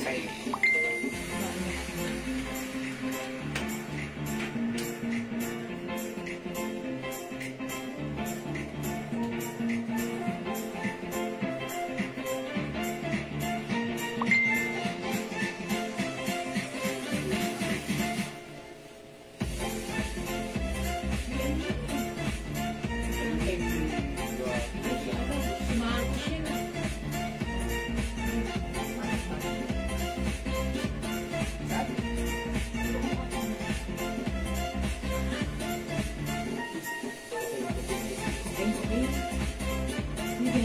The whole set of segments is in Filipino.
style.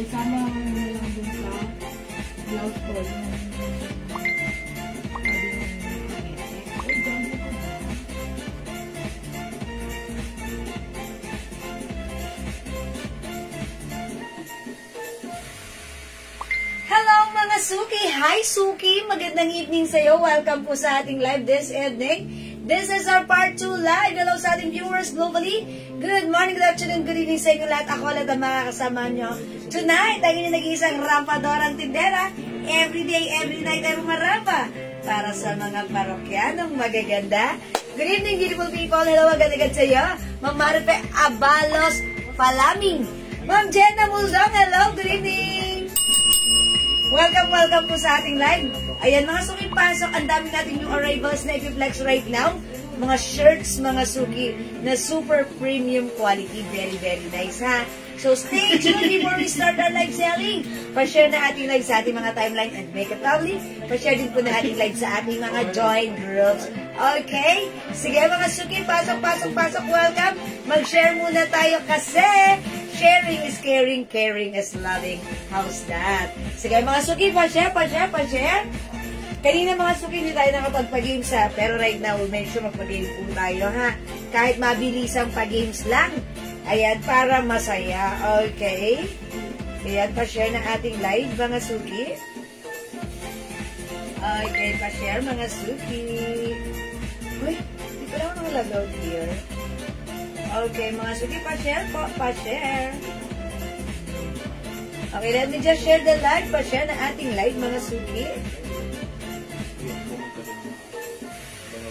Sama lang dun sa blouse ko yung Hello mga Suki! Hi Suki! Magandang evening sa iyo. Welcome po sa ating live this evening. This is our part 2 live. Hello sa ating viewers globally. Good morning, good afternoon, good evening sa inyo lahat. Ako lahat ang makakasama nyo. Tonight, ang inyong nag-iisang rampadorang tindera. Every day, every night ay umarapa. Para sa mga parokyanong magaganda. Good evening, beautiful people. Hello, agad-agad sa iyo. Ma'am Marife Abalos Palaming. Ma'am Jenna Muldong. Hello, good evening. Welcome, welcome po sa ating live. Ayan, mga Suki, pasok. Ang dami natin yung arrivals na i-flex right now. Mga shirts, mga Suki, na super premium quality. Very, very nice, ha? So, stay tuned before we start our live selling. Pa-share na ating live sa ating mga timeline and make it lovely. Pa-share din po na ating live sa ating mga join groups. Okay? Sige, mga Suki, pasok, pasok, pasok. Welcome. Mag-share muna tayo kasi sharing is caring, caring is loving. How's that? Sige, mga Suki, pa-share, pa-share, pa-share. Kanina mga Suki, hindi tayo nakapagpa-games ha. Pero right now, we'll make sure magpa-game po tayo ha. Kahit mabilisang pa-games lang. Ayan, para masaya. Okay? Ayan, pa-share na ating live mga Suki. Okay, pa-share mga Suki. Uy, hindi ko lang nakalog out here. Okay, mga Suki, pa-share po. Pa-share. Okay, let me just share the live. Pa-share na ating live mga Suki.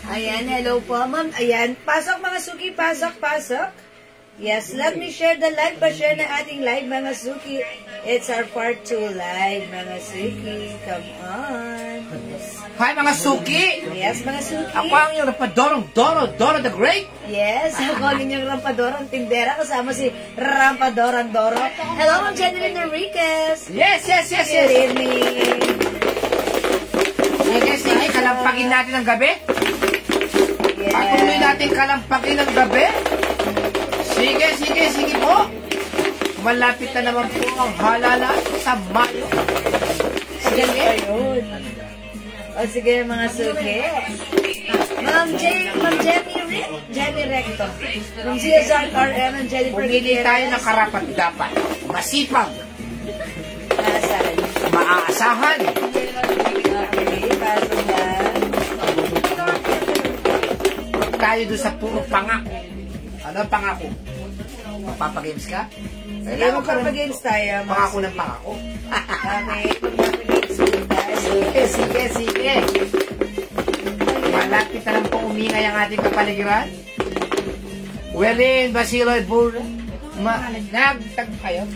Ayan, hello po, ma'am. Ayan, pasok mga Suki, pasok, pasok. Yes, let me share the live. Pa-share na ating live mga Suki. It's our part 2 live mga Suki. Come on. Hi mga Suki! Yes, mga Suki. Ako ang yung Rampadorong Doro the Great. Yes, ako ang inyong Rampadorong tindera. Kasama si Rampadorong Doro. Hello, Ma'am Jeneline Enriquez. Yes, yes, yes, yes. Good evening. Sige, sige, kalampagin natin ang gabi. Yes. Patuloy natin kalampagin ang gabi. Sige, sige, sige po. Malapit na naman po ang halalan sa Mayo. Sige, ayun. O sige, mga Suki. Ma'am Jenny Recto. From CSR RM and Jennifer Pumili tayo ng karapat-dapat. Masipag. Asan? Maaasahan. Okay, pasok yan. Tayo doon sa puro pangako. Ano ang pangako? Magpapagames ka? Sige, magpapagames tayo. Pangako ng pangako. Okay, magpapagames tayo. Sige, sige, sige. Malapit na lang po umingay ang ating kapaligiran. Welin, Basiloy, Burr. Nagtag kayo?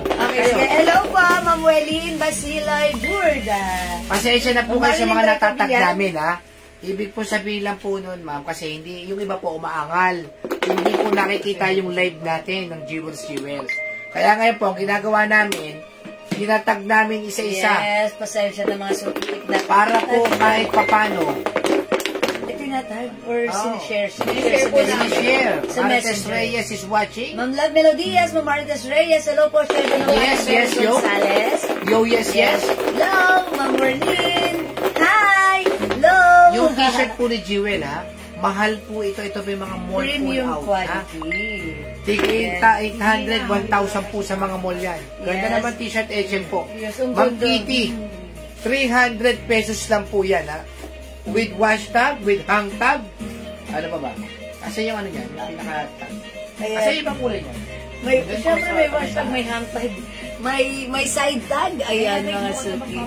Okay, sige. Hello po, Ma'am Welin, Basiloy, Burda. Pasensya na po kayo sa mga natatag namin, ha? Ibig po sabihin lang po nun, ma'am, kasi hindi, yung iba po umaangal. Hindi po nakikita yung live natin ng Jewels. Kaya ngayon po, ang ginagawa namin, tinatag namin isa-isa. Yes, pasensya na mga Suki. Para po kahit papano. Tinatag or sinishare? Sinishare po namin. Sinishare. Sa Marites Messenger. Reyes is watching. Ma'am Love Melodias, Ma'am Marites Reyes. Hello po, share din Yes, yes, yo. Gonzales. Yo, yes, yes. Hello, Ma'am Merlin. Hi. Hello. Yung t-shirt po ni Jewel, ha? Mahal po ito. Ito po yung mga mall Premium full out, ha? quality. Tigita 800, 1,000 po sa mga mall yan. Ganda Yes. naman t-shirt H&M po. Yes, ang Ma'am ganda. Kitty, 300 pesos lang po yan, ha? With wash tag, with hang tag. Ano pa ba? Kasi yung ano yan, pinaka-tag. Kasi yung ibang kulay niya. Siyempre may wash tag, may hang tag. May side tag. Ayan, mga suki.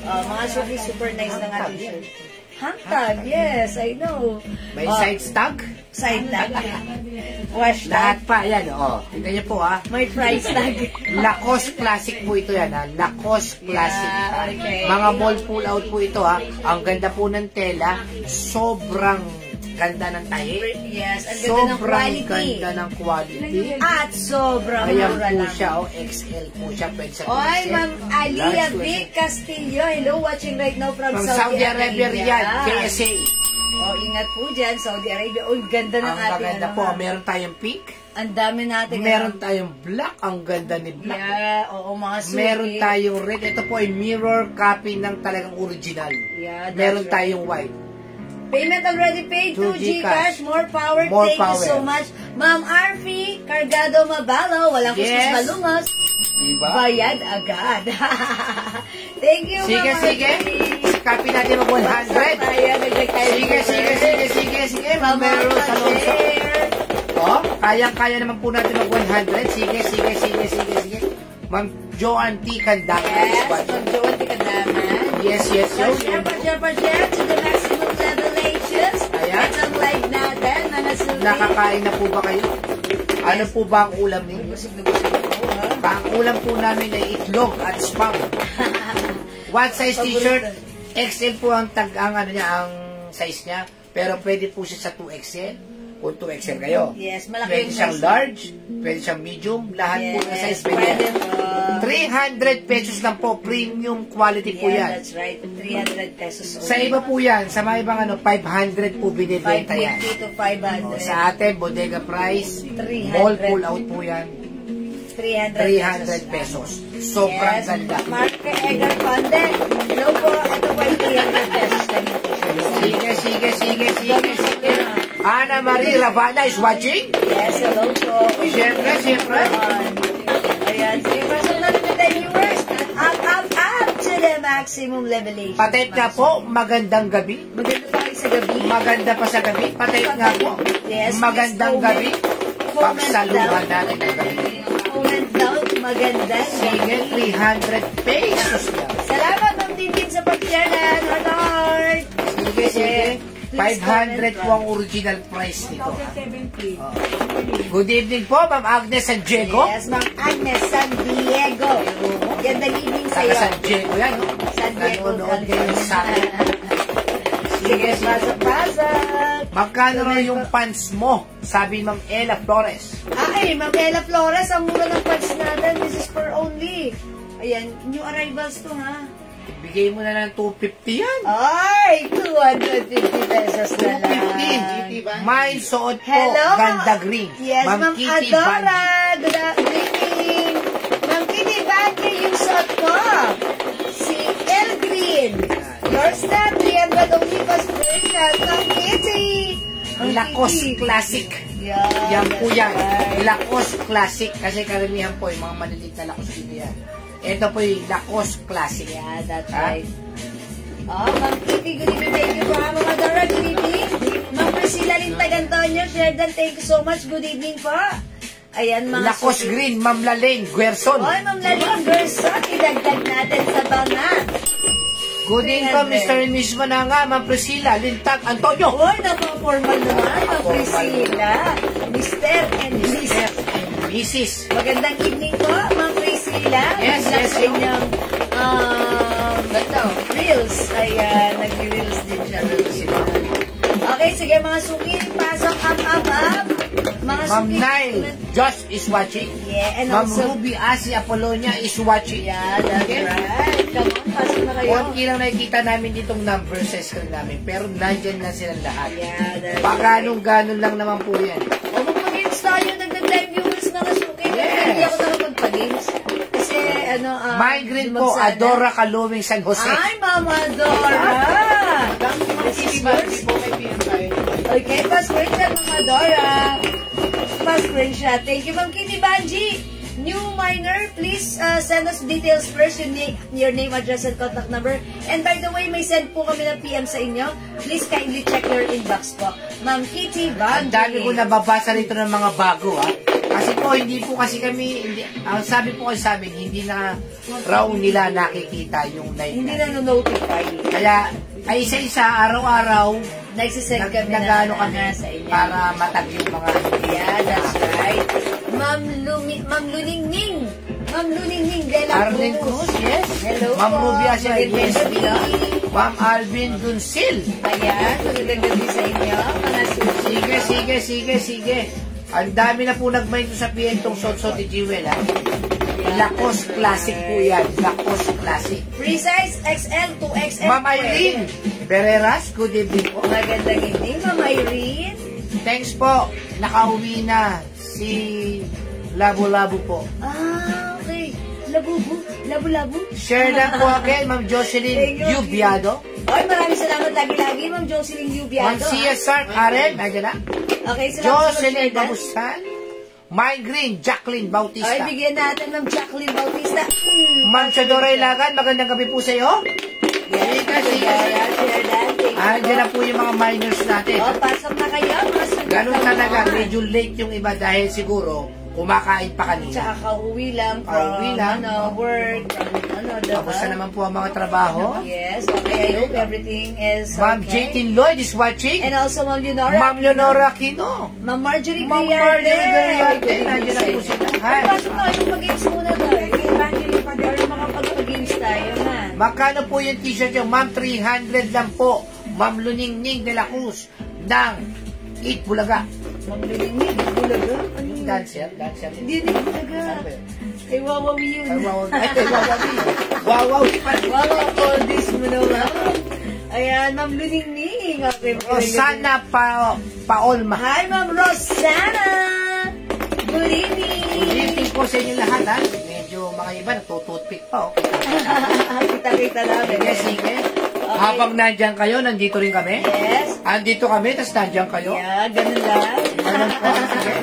Mga suki, super nice ng ating shirt. Hang tag, yes, I know. May side tag? Side tag. Wash Lahat tag. pa, yan, tignan niyo po, May price tag. Lacoste Classic po ito yan, Lacoste Classic. Yeah, okay. Mga mall pull out po ito, Ang ganda po ng tela. Sobrang ganda ng tahi. Yes, ang ganda ng Sobrang quality. ganda ng quality. At sobrang Ayan mura po lang. siya, XL po siya. Pwede sa Oy, 2XL. Ma'am Alia Large po Vic Castillo. Hello, watching right now from From Saudi Arabia, Riyadh, KSA. Ingat po dyan, Saudi Arabia. Ganda ng Ang ating maganda po, meron tayong pink. Ang dami natin. Meron tayong black. Ang ganda ni black. Yeah, mga suki. Meron tayong red. Ito po ay mirror copy ng talagang original. Yeah, that's Meron right. tayong white. Payment already paid to To GCash. GCash. More power. More Thank power. you so much. Ma'am Arfi, Cargado Mabalo. Walang kuskus Yes. malungos. Diba? Bayad agad. Thank you, Sige, Ma'am sige. Arfi. Copy natin mag 100. Sige. Meron sa Alonso. Kaya naman po natin mag 100. Sige. Ma'am Joanne T. Candamas. Yes, Ma'am Joan Tikadaman. Yes. Pa-share to the maximum revelations. Ayan. Itong live natin, mga suki. Nakakain na po ba kayo? Ano po ba ang ulam ninyo? Busog na busog ako, ha? Ang ulam po namin ay itlog at spam. What size t-shirt? XL po ang ang size niya. Pero pwede po siya sa 2XL. Kung 2XL kayo. Yes, malaki Pwede yung siyang size. large. Pwede siyang medium. Lahat po ng size pwede. 300 pesos lang po. Premium quality po Yeah, yan. that's right. 300 pesos only. Sa iba po yan. Sa mga ibang 500 po binibenta yan. 550 to 500. Sa atin, bodega price. 300. Mall pull out po yan. 300 300 pesos. Sobrang Yes. ganda. Mark Egar Conde. Hello po. Ito po ay 300 pesos lang yung t-shirt. Sige. Ana Marie Ravana is watching. Yes, hello po. Siyempre. Ayan. Sige, personal with the viewers. Up to the maximum levelation. Patay nga po, magandang gabi. Maganda pa kayo sa gabi. Maganda pa sa gabi. Patay nga po. Yes, Magandang please gabi. comment Pagsaluhan down. natin ang gabi. Comment down. Magandang Sige, 300 pesos lang. Salamat, Ma'am Tintin, sa pag-share na. Heart. Sige. Please 500 comment po ang original price nito. 70. Good evening po, Ma'am Agnes San Diego. Yes, Ma'am Agnes San Diego. Gandang evening sa iyo. Taga San Diego yan. San Diego. Nanonood kayo sa akin. Sige, pasok. Magkano raw yung pants mo? Sabi Ma'am Ella Flores. Ay, Ma'am Ella Flores, ang mura ng pants natin. This is for only. Ayan, new arrivals to, ha? Bigay mo na lang 250 yan. Ay, 250 pesos na lang. 250. Mine suot po, Hello, ganda green. Yes, Ma'am Kitty Adora. Banji. Good evening. Ma'am Kitty Banji, yung suot ko. Si El Green. Yours na, 300 only pa special. Ma'am Kitty. Ma'am Lacoste Kitty. Classic. Yan po yan. Lacoste Classic. Kasi karamihan po, yung mga maliliit na Lacoste dito yan. Ito po yung Lacoste Classic. Yeah, that's right. Ma'am Kitty, good evening. Thank you po, Ma'am Adora. Good evening. Ma'am Priscilla Lintag Antonio, Sheridan, thank you so much. Good evening po. Ayan, mga Lacoste suki. Green, Ma'am Lalane, Guerson. Oy, Ma'am Laling Gerson, idagdag natin sa banga. Good evening po, Mr. and Miss Mananga, Ma'am Priscilla Lintag Antonio. Oy, napaka-formal naman, Ma'am Priscilla. Mr. and Miss. Mrs. Magandang evening po, Ma'am Priscilla. Yes, Good luck yes, sa inyong reels. Ayan, nag-reels din siya. Okay, sige mga suki, pasok up. Mga Ma'am suki. Nile, Josh is watching. Yeah, and Ma'am also, Ruby Asi Apollonia is watching. yeah, that's Okay. right. Come on, pasok na kayo. Konti lang nakikita namin ditong number sa screen namin, pero nandyan na silang lahat. Yeah, that's Paganong-ganon lang naman po yan. O, magpag-games tayo, nagdag-live viewers na kasuki. Yes. Hindi ako nakapagpag-games. Kasi, Migraine po, Adora Caluming San Jose. Ay, Mama Dora! This is yours. Okay, pa-screenshot, Mama Dora. Pa-screenshot. Thank you, Ma'am Kitty Banji. New minor, please send us details first, your name, address, and contact number. And by the way, may send po kami ng PM sa inyo. Please kindly check your inbox po. Ma'am Kitty Banji. Ang dami ko nababasa rito ng mga bago, ha? Kasi po, hindi po kasi kami, ang sabi po kasi sa amin, hindi na raw nila nakikita yung live Hindi natin. na notify. Kaya, ay isa-isa, araw-araw, Nagsisend kami nagano na kami sa inyo. para matag yung mga Yeah, that's right. Ma'am Luningning. Ma'am Luningning de la Arlene Cruz, yes. Hello Ma'am po. Rubia Sherry, yes. Magandang Ma'am Alvin Duncil. Ayan, magandang gabi sa inyo, mga suki. Sige. Ang dami na po nagmain sa pientong sot-sot ni Jewel, ha? Lacoste Classic po yan. Lacoste Classic. Free size XL to XL. Ma'am Irene Bereras, good evening po. Magandang evening, Ma'am Irene. Thanks po. Nakauwi na si Labo-Labo po. Okay. Labo-labo. Share na po again, Ma'am Jocelyn Thank you. Yubiado. Ay, maraming salamat lagi-lagi, Ma'am Jocelyn Ma'am Yubiado. Cia Sark Aren, nandiyan na. Okay, salamat Jocelyn sa Babusan. Mine Green, Jacqueline Ay, Bautista. bigyan natin ng Jacqueline Bautista. Ma'am Chadora Ilagan, magandang gabi po sa iyo. Yes, share that. Diyan na po yung mga minors natin. Pasok na kayo, mga suki. Ganun talaga, medyo late yung iba dahil siguro kumakain pa kanina. Tsaka kauwi lang Pauwi lang. work, from, Tapos na naman po ang mga trabaho. Yes, okay, I hope everything is Ma'am okay. J.T. Lloyd is watching. And also, Ma'am Leonora. Ma'am Leonora Aquino. Ma'am Marjorie Ma'am Griarte. Marjorie Griarte. Nandiyan na po sila. Hi. Pasok tayo, mag-games muna tayo. Evangeline pa tayo, makapag-games tayo, man. Magkano po yung t-shirt yung Ma'am 300 lang po. Ma'am Luningning de la Cruz ng Eat Bulaga. Ma'am Luningning, Bulaga? Ano yun? Dancer. Hindi Bulaga. Ano ba yun? Ay, wawawi yun. Ay, wawawi. Wawawi pa. Wawaw, all this mo naman. Ayan, Ma'am Luningning. Okay, Rosana Paolma. Hi, Ma'am Rosana! Good evening! Good evening po sa inyo lahat, ha? Medyo mga iba nagtututpick pa, oh. Kita-kita namin. Sige. Habang nandyan kayo, nandito rin kami. Yes. Andito kami, tapos nandyan kayo. Yeah, ganun lang. Ganun po. Sige.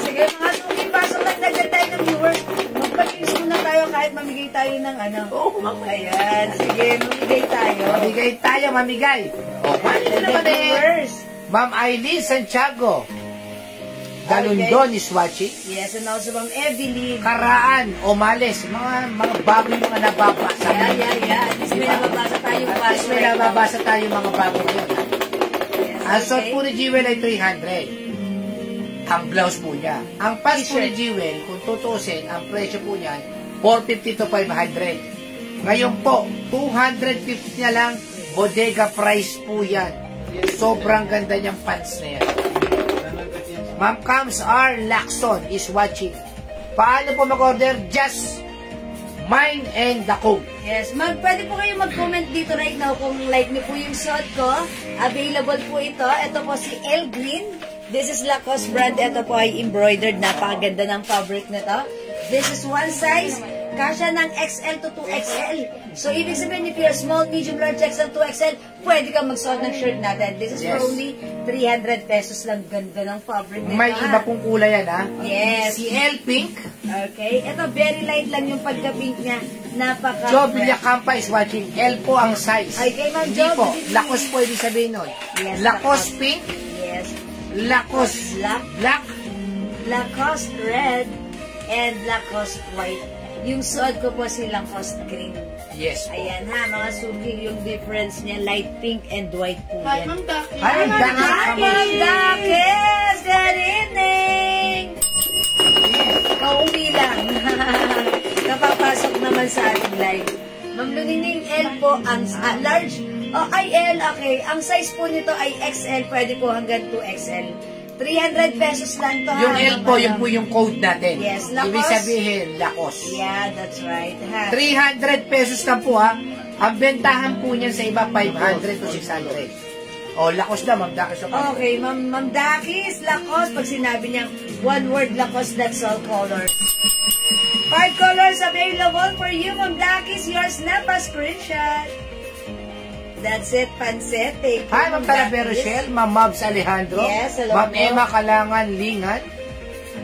Sige, mga suki, pasok lang dagdag tayo ng viewers. Magpag-inis muna tayo kahit mamigay tayo ng ano. Ayan, sige, mamigay tayo. Mamigay. O, paano na naman eh? Viewers. Ma'am Aileen Santiago. Galundon is watching. Yes, and also Ma'am Evelyn. Karaan, Omales, mga bago yung mga nababasa. Yeah. At least may nababasa tayong At least password. may nababasa tayo mga bago yun. Yes, Ang suot okay. po ni Jewel ay 300. Ang blouse po niya. Ang pants po ni Jewel, kung tutusin, ang presyo po niyan, 450 to 500. Ngayon po, 250 na lang, bodega price po yan. Sobrang ganda niyang pants na yan. Ma'am Cams R. Lacson is watching. Paano po mag-order? Just mine and the code. Yes, pwede po kayo mag-comment dito right now kung like niyo po yung suot ko. Available po ito. Ito po si El Green. This is Lacoste brand. Ito po ay embroidered. Napakaganda ng fabric na to. This is one size. Kasya ng XL to 2XL. So, ibig sabihin, if you're small, medium, large, XL, 2XL, pwede kang magsuot ng shirt natin. This is for Yes. only 300 pesos lang. Ganda ng fabric nito. May iba pong kulay yan, ha? Yes. Si L Pink. Okay. Ito, very light lang yung pagka-pink niya. Napaka- Joe Villacampa is watching. L po ang size. Ay, kay Ma'am Hindi Jo, po. bigyan Lacoste po ibig sabihin nun. Yes, Lacoste pink, Yes. Lacoste black. Lacoste red and Lacoste white. Yung suot ko po si Lacoste green. Yes po. Ayan ha, mga suki, yung difference niya, light pink and white po Hi, yan. Ma'am Daki. Hi, Ma'am Daki. Hi, Ma'am Dakis! Good evening! Kauwi lang. Napapasok naman sa ating live. Ma'am Luningning, L po, ang large. Oh, ay L, okay. Ang size po nito ay XL, pwede po hanggang 2XL. 300 pesos lang to ha. Yung L po, yun po yung code natin. Yes, Ibig Lacoste. sabihin, Lacoste. Yeah, that's right. Ha? 300 pesos lang po, ha? Ang bentahan po niyan sa iba, 500 to 600. O, Lacoste na, Ma'am Daki. Okay, Ma'am Dakis, Lacoste. Pag sinabi niyang one word Lacoste, that's all color. 5 colors available for you, Ma'am Dakis. Your snap a screenshot. That's it, Panset. Thank you, Hi, Ma'am Talavera Dakis. Rochelle, Ma'am Mabs Alejandro, Yes, hello Ma'am po. Emma Kalangan Lingan,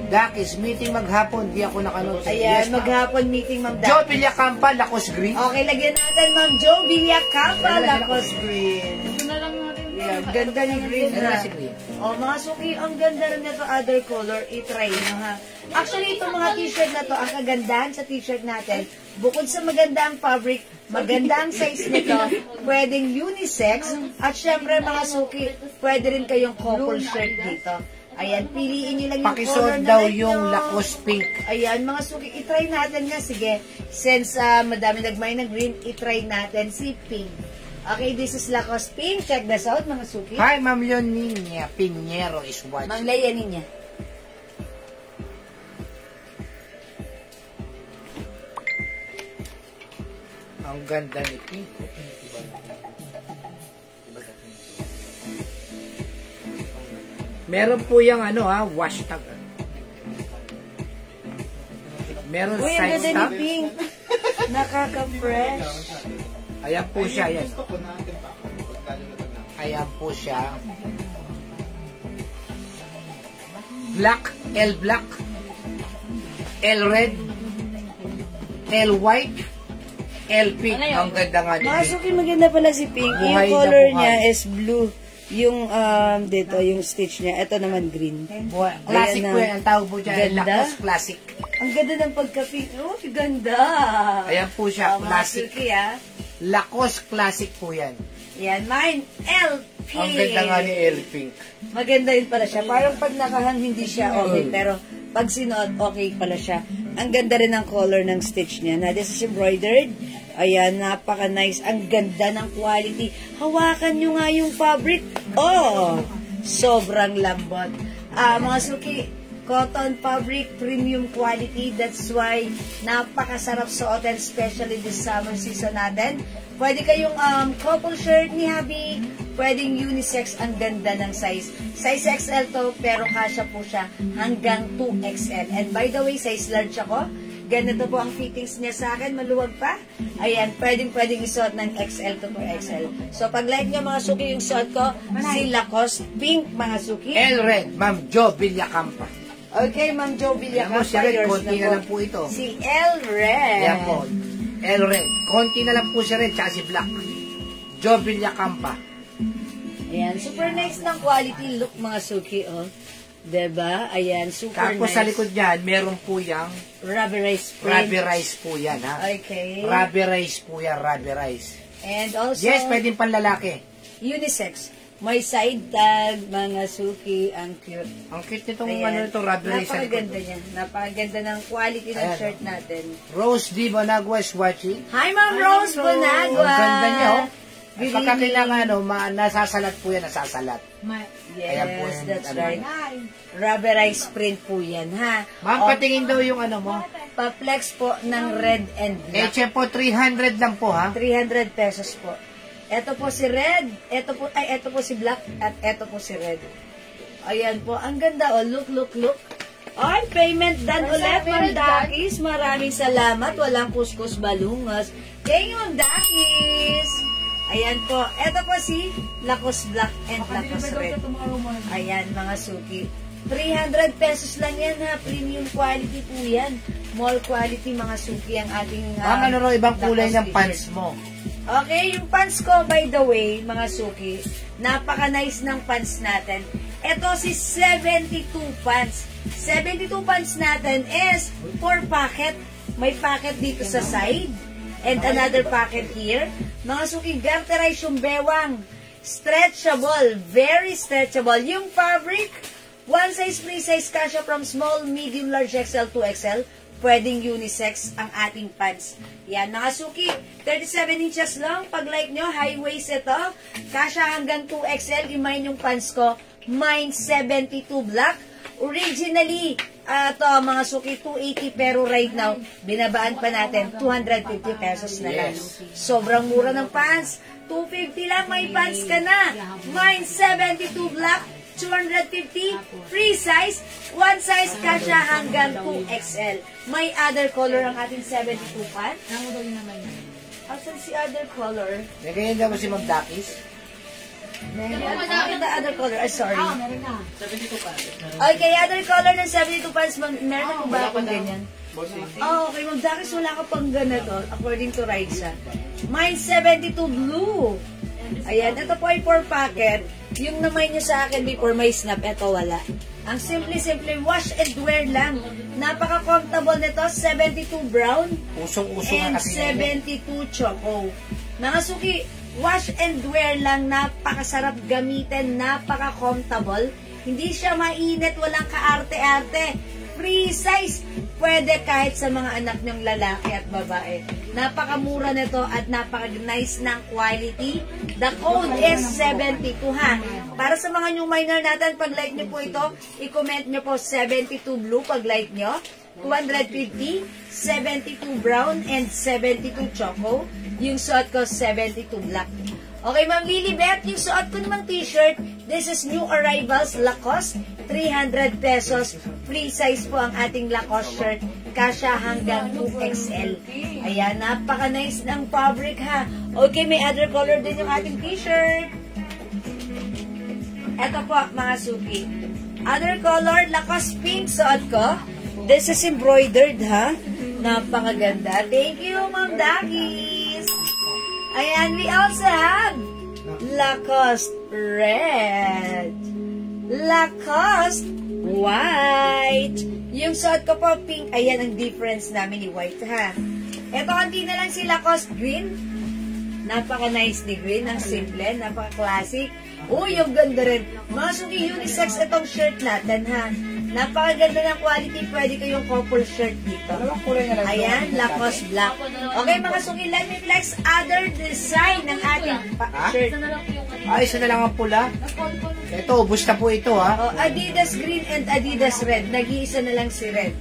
Dakis, meeting maghapon, di ako nakanood. Ayan, Ma'am. maghapon meeting, Ma'am Joe Dakis. Villacampa, Lacoste Green. Okay, lagyan natin, Ma'am Joe Villacampa, Wala na Lacoste Green. Ito na lang natin. Yeah, ganda ni Green Ano na. na si Green? Oh, mga suki, ang ganda rin nito, other color, i-try nyo ha. Actually, itong mga t-shirt na to, ang kagandahan sa t-shirt natin, bukod sa maganda ang fabric, maganda ang size nito, pwedeng unisex, at syempre mga suki, pwede rin kayong couple shirt dito. Ayan, piliin nyo lang yung color Pakisuot na daw like yung nyo. Lacoste pink. Ayan, mga suki, itry natin nga. Sige, since madami nagmay ng green, itry natin si pink. Okay, this is Lacoste pink. Check this out, mga suki. Hi, Ma'am Leoninia Pinheiro is watching. Mang layanin niya. Ang ganda ni pink. Meron po yung wash tag. Meron Uy, ang side ganda ni stop. pink. Nakaka-fresh. Ayan po siya, ayan. Ayan po siya. Black, L black, L red, L white, L pink. Ang ganda nga ni Mga pink. suki, maganda pala si pink. Buhay Yung na color buhay. niya is blue. Yung dito, yung stitch niya. Ito naman green. Classic Ayan po na. yan. Ang tawag po dyan, Ganda. Lacoste Classic. Ang ganda ng pagka-pink. Oh, ganda. Ayan po siya, Mga classic. suki, Lacoste Classic po yan. Yan, mine, L pink. Ang ganda nga ni L pink. Maganda yun pala siya. Parang pag nakahang hindi siya okay, pero pag sinuot, okay pala siya. Ang ganda rin ng color ng stitch niya. Na this is embroidered. Ayan, napaka-nice. Ang ganda ng quality. Hawakan nyo nga yung fabric. Oh, sobrang lambot. Mga suki, cotton fabric, premium quality. That's why napakasarap suotin, especially this summer season natin. Pwede kayong couple shirt ni Habi, pwedeng unisex, ang ganda ng size. Size XL to, pero kasya po siya hanggang 2XL. And by the way, size large ako. Ganito po ang fittings niya sa akin, maluwag pa. Ayan, pwedeng isuot ng XL to 4XL. So, pag like nyo mga suki yung suot ko, si Lacoste pink, mga suki. L red, Ma'am Jo Villacampa. Okay, Ma'am Jo Villacampa, Ayan mo, si Red, yours konti na lang po ito. Si L Red. Ayan po. L red. Konti na lang po si red, tsaka si black. Jo Villacampa. Ayan, super nice ng quality look mga suki, oh. Diba? Ayan, super Tapos nice. sa likod niyan, meron po yung Rubberized print. rubberized po yan, ha? Okay. Rubberized po yan, rubberized. And also, Yes, pwedeng panlalaki. unisex. May side tag, mga suki, ang cute. Ang cute nitong Ayan. ito, rubberized. sa likod. Napakaganda niya. Napakaganda ng quality ng Ayan. shirt natin. Rose D. Bonagua is watching. Hi, Ma'am Rose Bonagua! Ang ganda niya, oh. Good Pagka evening. kailangan, nasasalat po yan, nasasalat. Ayan po Yes, yung that's ano. right. Rubberized print po yan, ha? Ma'am, O, patingin daw yung ano mo. pa-flex po ng red and black. Eche po, 300 lang po, ha? 300 pesos po. Ito po si red, ito po si black, at ito po si red. Ayan po, ang ganda, oh. Look. Ay, payment done ulit, Ma'am Dakis. Maraming salamat. Walang kuskus balungas. Thank you, Ma'am Dakis. Ayan po. Ito po si Lacoste Black and Lacoste Red. Ayan, mga suki. 300 pesos lang yan, ha. Premium quality po yan. Mall quality, mga suki, ang ating... Ma'am, ano raw ibang kulay Lacoste ng pants t-shirt. mo? Okay, yung pants ko, by the way, mga suki, napaka-nice ng pants natin. Ito si 72 pants. 72 pants natin is 4 pocket. May pocket dito sa side. And another pocket here. Mga suki, garterize yung bewang. Stretchable. Very stretchable. Yung fabric, one size, free size, kasya from small, medium, large, XL to XL. Pwedeng unisex ang ating pants. Yan, mga suki, 37 inches lang. Pag like nyo, high waist ito. Kasya hanggang 2XL. Imine yung pants ko. Mine 72 black. Originally, ito mga suki, 280, pero right now, binabaan pa natin, 250 pesos na lang. Sobrang mura ng pants. 250 lang, may pants ka na. Mine 72 black. 250, free size, one size kasya hanggang 2XL. May other color ang ating 72 pants. Asan si other color? May ganyan daw si Ma'am Dakis. The other color, sorry. Okay, other color ng 72 pants, meron mo ba akong ganyan? Okay, Ma'am Dakis, wala ka pang ganito, according to Raisa. Mine 72 blue. Ayan, ito po ay 4 packet. Yung naman nyo sa akin before may snap, ito wala. Ang simple, wash and wear lang. Napaka-comfortable nito, 72 brown Usong-uso and nga kasi. 72 choco. Mga suki, wash and wear lang, napakasarap gamitin, napaka-comfortable. Hindi siya mainit, walang kaarte-arte. Free size. Pwede kahit sa mga anak ng lalaki at babae. Napakamura nito at napaka-nice ng quality. The code is 72 ha. Para sa mga new minor natin, pag like nyo po ito, i-comment nyo po 72 blue pag like nyo. 250, 72 brown, and 72 choco. Yung suot ko, 72 black. Okay, Ma'am Lilibet, yung suot ko namang t-shirt, this is new arrivals Lacoste, 300 pesos. Free size po ang ating Lacoste shirt, kasya hanggang 2XL. Ayan, napaka-nice ng fabric ha. Okay, may other color din yung ating t-shirt. Ito po, mga suki. Other color, Lacoste pink suot ko. This is embroidered ha. Napakaganda. Thank you, Ma'am Dagis. Ayan, we also have Lacoste red, Lacoste white. Yung suot ko po pink. Ayan ang difference namin ni white ha. Ito kanti na lang si Lacoste green. Napaka-nice ni green. Ang simple, napaka-classic. Uy, yung ganda rin. Mga suki unisex itong shirt natin ha. Napakaganda ng quality. Pwede kayong couple shirt dito. Ayan, Lacoste black. Okay, mga suki, let me flex other design ng ating shirt. Ay, isa na lang ang pula. Ito, ubus na po ito ha. Oh, Adidas green and Adidas red. Nag-iisa na lang si red.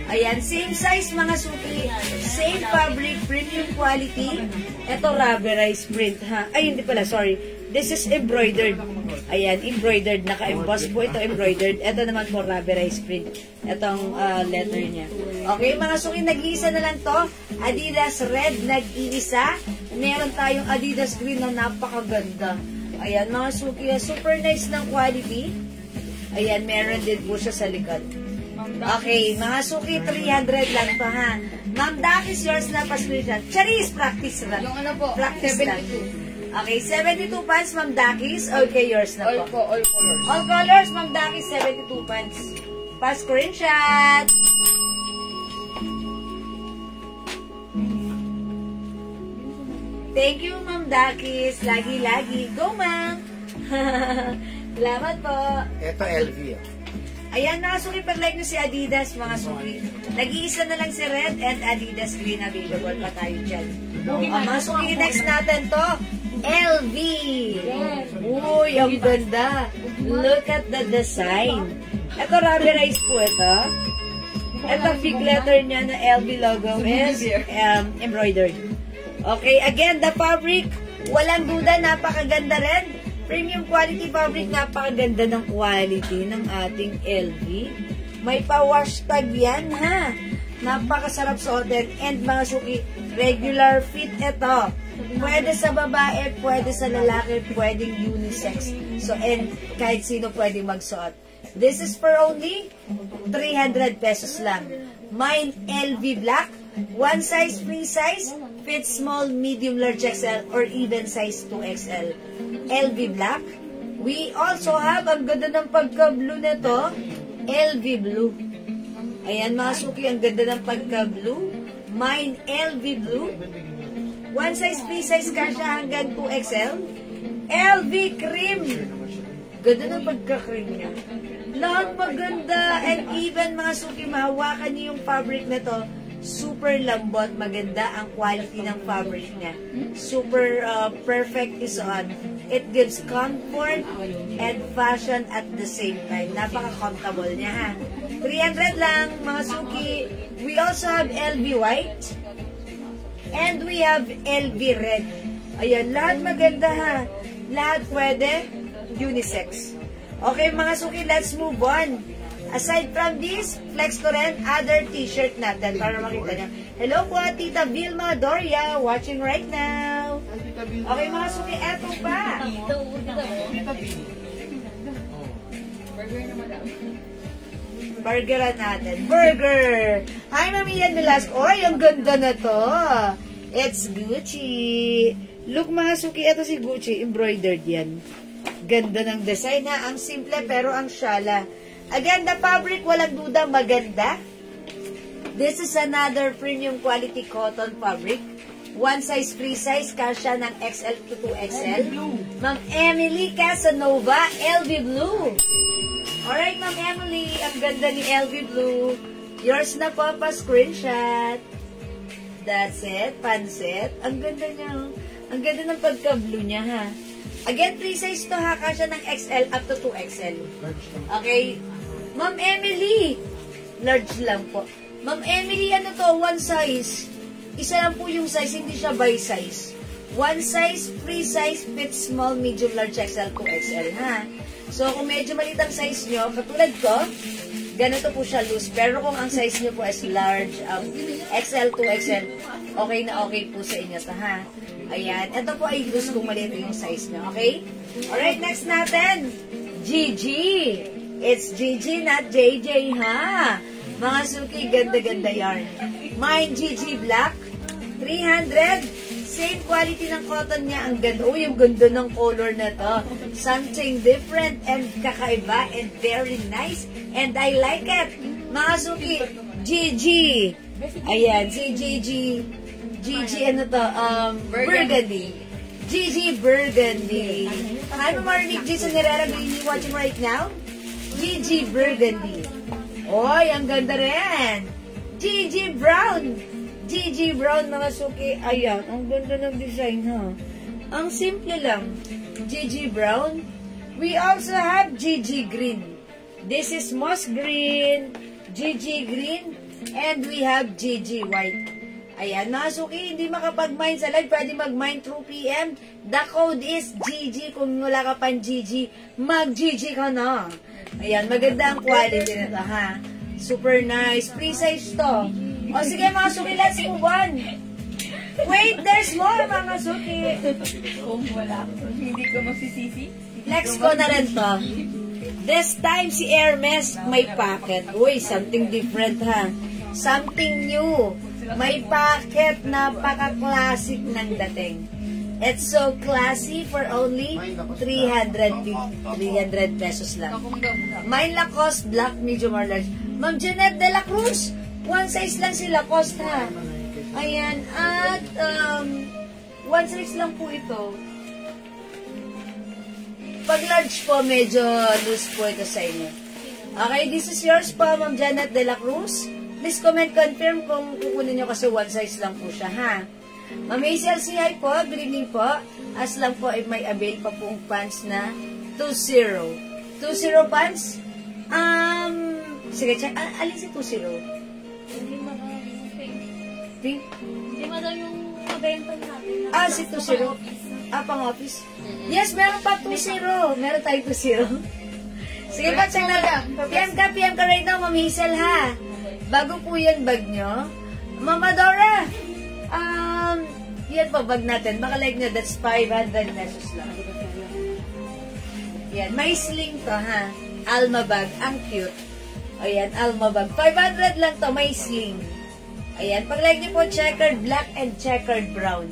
Ayan, same size mga suki. Same fabric, premium quality. Ito, rubberized print ha. Ay, hindi pala, sorry. This is embroidered. Ayan, embroidered. Naka-emboss po ito, embroidered. Ito naman po, rubberized print. Itong letter niya. Okay, mga suki, nag-iisa na lang to. Adidas red, nag-iisa. Meron tayong Adidas green na napakaganda. Ayan, mga suki, super nice ng quality. Ayan, meron din po siya sa likod. Okay, mga suki, 300 lang to ha. Ma'am Dakis, yours na pa-screenshot. Charis, practice lang. Yung ano po, Practice 72. lang. Okay, 72 pants, Ma'am Dakis. Okay, yours na All po. po, all colors. All colors, Ma'am Dakis, 72 pants. Pa-screenshot. Thank you, Ma'am Dakis. Lagi-lagi. Go, Ma'am. Salamat po. Ito, LV. Ayan, mga suki, pag-like nyo si Adidas, mga suki. Nag-iisa na lang si red and Adidas green available pa tayo dyan. Mga suki, next natin to, LV. Uy, ang ganda. Look at the design. Ito, rubberized po ito. Ito, big letter niya na LV logo is embroidered. Okay, again, the fabric, walang duda, napakaganda rin. Premium quality fabric, napakaganda ng quality ng ating LV. May pa-wash tag yan, ha? Napakasarap suotin. And mga suki, regular fit ito. Pwede sa babae, pwede sa lalaki, pwedeng unisex. So, and kahit sino pwedeng magsuot. This is for only 300 pesos lang. Mine LV black, one size, free size, fit small, medium, large XL, or even size 2XL. LV black. We also have, ang ganda ng pagka-blue nito, LV blue. Ayan mga suki, ang ganda ng pagka-blue. Mine LV blue. One size, free size kasha hanggang 2XL. LV cream. Ganda ng pagka-cream niya. Lahat maganda. And even mga suki, mahawakan niyo yung fabric na to. Super lambot, maganda ang quality ng fabric niya. Super perfect isuot. It gives comfort and fashion at the same time. Napaka-comfortable niya ha. 300 lang mga suki. We also have LV white and we have LV red. Ayan, lahat maganda ha. Lahat pwede unisex. Okay mga suki, let's move on. Aside from this, flex ko rin other t-shirt natin para makita niya. Hello po, Tita Vilma Doria, watching right now. Okay mga suki, eto pa. Burgeran natin. Burger! Hi, Mami Yan Velasco. Oy, ang ganda na to. It's Gucci. Look mga suki, ito si Gucci, embroidered yan. Ganda ng design ha. Ang simple pero ang syala. Again, the fabric, walang duda, maganda. This is another premium quality cotton fabric. One size, free size, kasya ng XL to 2XL. Ma'am Emily Casanova, LV Blue. Alright, Ma'am Emily, ang ganda ni LV Blue. Yours na po, pa-screenshot. That's it, pansit. Ang ganda niya. Ang ganda ng pagka-blue niya, ha. Again, free size to, ha. Kasya ng XL up to 2XL. Okay. Ma'am Emily. Large lang po. Ma'am Emily, ano to? One size. Isa lang po yung size, hindi siya by size. One size, free size, fits small, medium, large, XL, 2XL, ha. So, kung medyo maliit ang size nyo, katulad ko, ganito po siya loose. Pero kung ang size nyo po is large, XL, 2XL, okay na okay po sa inyo to, ha. Ayan. Ito po ay loose kung maliit yung size nyo, okay? Alright, next natin. Gigi. It's Gigi, not JJ, ha. Mga suki, ganda-ganda yarn. Mine Gigi Black, 300. Same quality ng cotton niya. Ang ganda. Uy, yung ganda ng color na to. Something different and kakaiba and very nice. And I like it. Mga suki, Gigi. Ayan, si Gigi. Gigi, ano to? Burgundy. Gigi Burgundy. Ano marinig Gigi sa nire-review watching right now? Gigi Burgundy. Oy, ang ganda rin. Gigi Brown. Gigi Brown, mga suki. Ayan, ang ganda ng design, ha. Ang simple lang. Gigi Brown. We also have Gigi Green. This is Moss Green, Gigi Green, and we have Gigi White. Ayan, mga suki, hindi makapag-mine sa live. Pwede mag-mine through PM. The code is GG. Kung wala ka pang GG, mag-GG ka na. Ayan, maganda ang quality nito, ha. Super nice. Free size to. O sige, mga suki, let's move on. Wait, there's more, mga suki. Kung wala, hindi ko magsisisi. Flex ko na rin to. This time, si Hermes may pocket. Uy, something different, ha. Something new. May pocket, napaka-classic ng dating. It's so classy for only 300 pesos lang. May Lacoste Black, medium or large. Ma'am Jeanette de la Cruz, one size lang si Lacoste, ha. Ayan, at one size lang po ito. Pag large po, medyo loose po ito sa inyo. Okay, this is yours po, Ma'am Janet de la Cruz. Please comment, confirm kung kukunin nyo kasi one size lang po siya, ha. Ma'am Hazel, si hi po. Good evening po. As lang po, may avail pa pong pants na 2-0. 2-0 pants? Sige, check. Alin si 2-0? Pink? Hindi mo daw yung mabenta natin. Si 2-0. Pang office? Yes, meron pa 2-0. Meron tayo 2-0. Sige pa, check na lang. PM ka right now, Ma'am Hazel, ha. Bago po yan bag nyo. Mama Dora, yan po bag natin. Baka like nyo, that's 500 pesos lang. Yan, may sling to, ha. Alma bag, ang cute. Ayan, Alma bag. 500 lang to, may sling. Ayan, pag like nyo po, checkered black and checkered brown.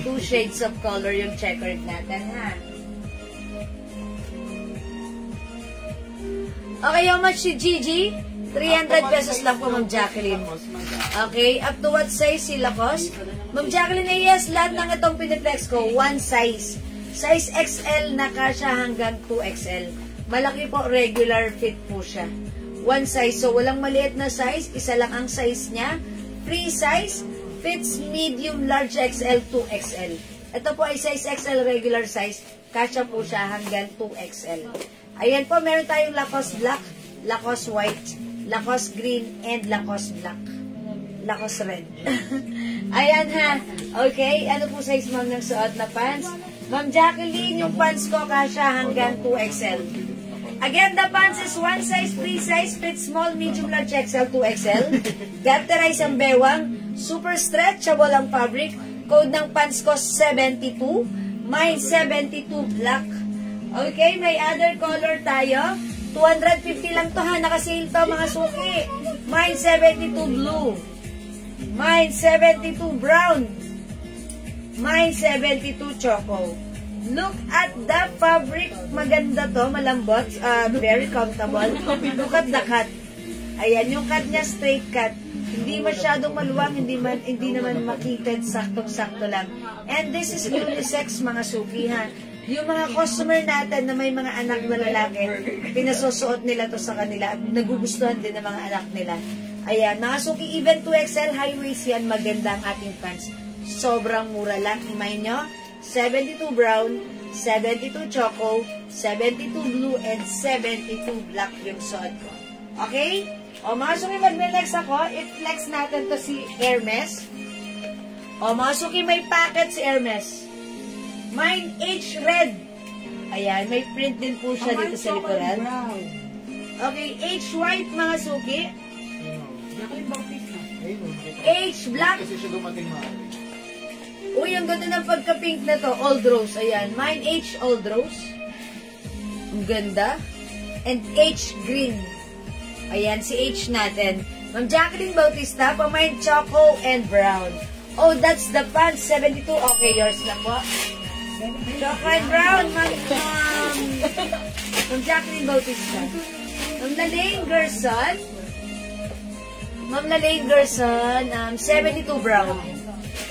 2 shades of color yung checkered natin, ha. Okay, how much si Gigi? 300 pesos lang po, Ma'am Jacqueline. Okay, up to what size si Lacoste? Ma'am Jacqueline, yes, lahat ng itong piniplex ko, one size. Size XL na kasya hanggang 2XL. Malaki po, regular fit po siya. One size, so walang maliit na size, isa lang ang size niya. Free size, fits medium, large XL, 2XL. Ito po ay size XL, regular size. Kasya po siya hanggang 2XL. Ayan po, meron tayong Lacoste Black, Lacoste White, Lacoste Green, and Lacoste Black. Lacoste Red. Ayan, ha. Okay, ano po size, ma'am, ng suot na pants? Ma'am Jacqueline, yung pants ko kasya hanggang 2XL. Again, the pants is one size, free size, fit small, medium, large, XL, 2XL. Garterize ang bewang. Super stretchable ang fabric. Code ng pants ko, 72. Mine, 72 black. Okay, may other color tayo. 250 lang to, ha. Nakasale to, mga suki. Mine, 72 blue. Mine, 72 brown. Mine 72 choco. Look at the fabric. Maganda to, malambot, very comfortable. Look at the cut. Ayan, yung cut niya straight cut. Hindi masyadong maluwang, hindi naman makitid, saktong-sakto lang. And this is unisex, mga suki, ha. Yung mga customer natin na may mga anak na lalaki, pinasusuot nila to sa kanila at nagugustuhan din ng mga anak nila. Ayan, mga suki, even 2XL high waist yan, maganda ang ating pants. Sobrang mura lang. Imay nyo, 72 brown, 72 choco, 72 blue, and 72 black yung suot ko. Okay? O mga suki, mag-flex ako. I-flex natin to si Hermes. O mga suki, may packet si Hermes. Mine H red. Ayan, may print din po siya dito sa likuran. Okay, H white mga suki. H black. Uy, ang ganda ng pagka-pink na to. Old Rose. Ayan. Mine H Old Rose. Ang ganda. And H Green. Ayan, si H natin. Ma'am Jacqueline Bautista, pa mine Choco and Brown. Oh, that's the pants. 72. Okay, yours na po. Choco and Brown, Ma'am Jacqueline Bautista. Ma'am Lalaine Gerson. Ma'am Lalaine Gerson, 72 Brown.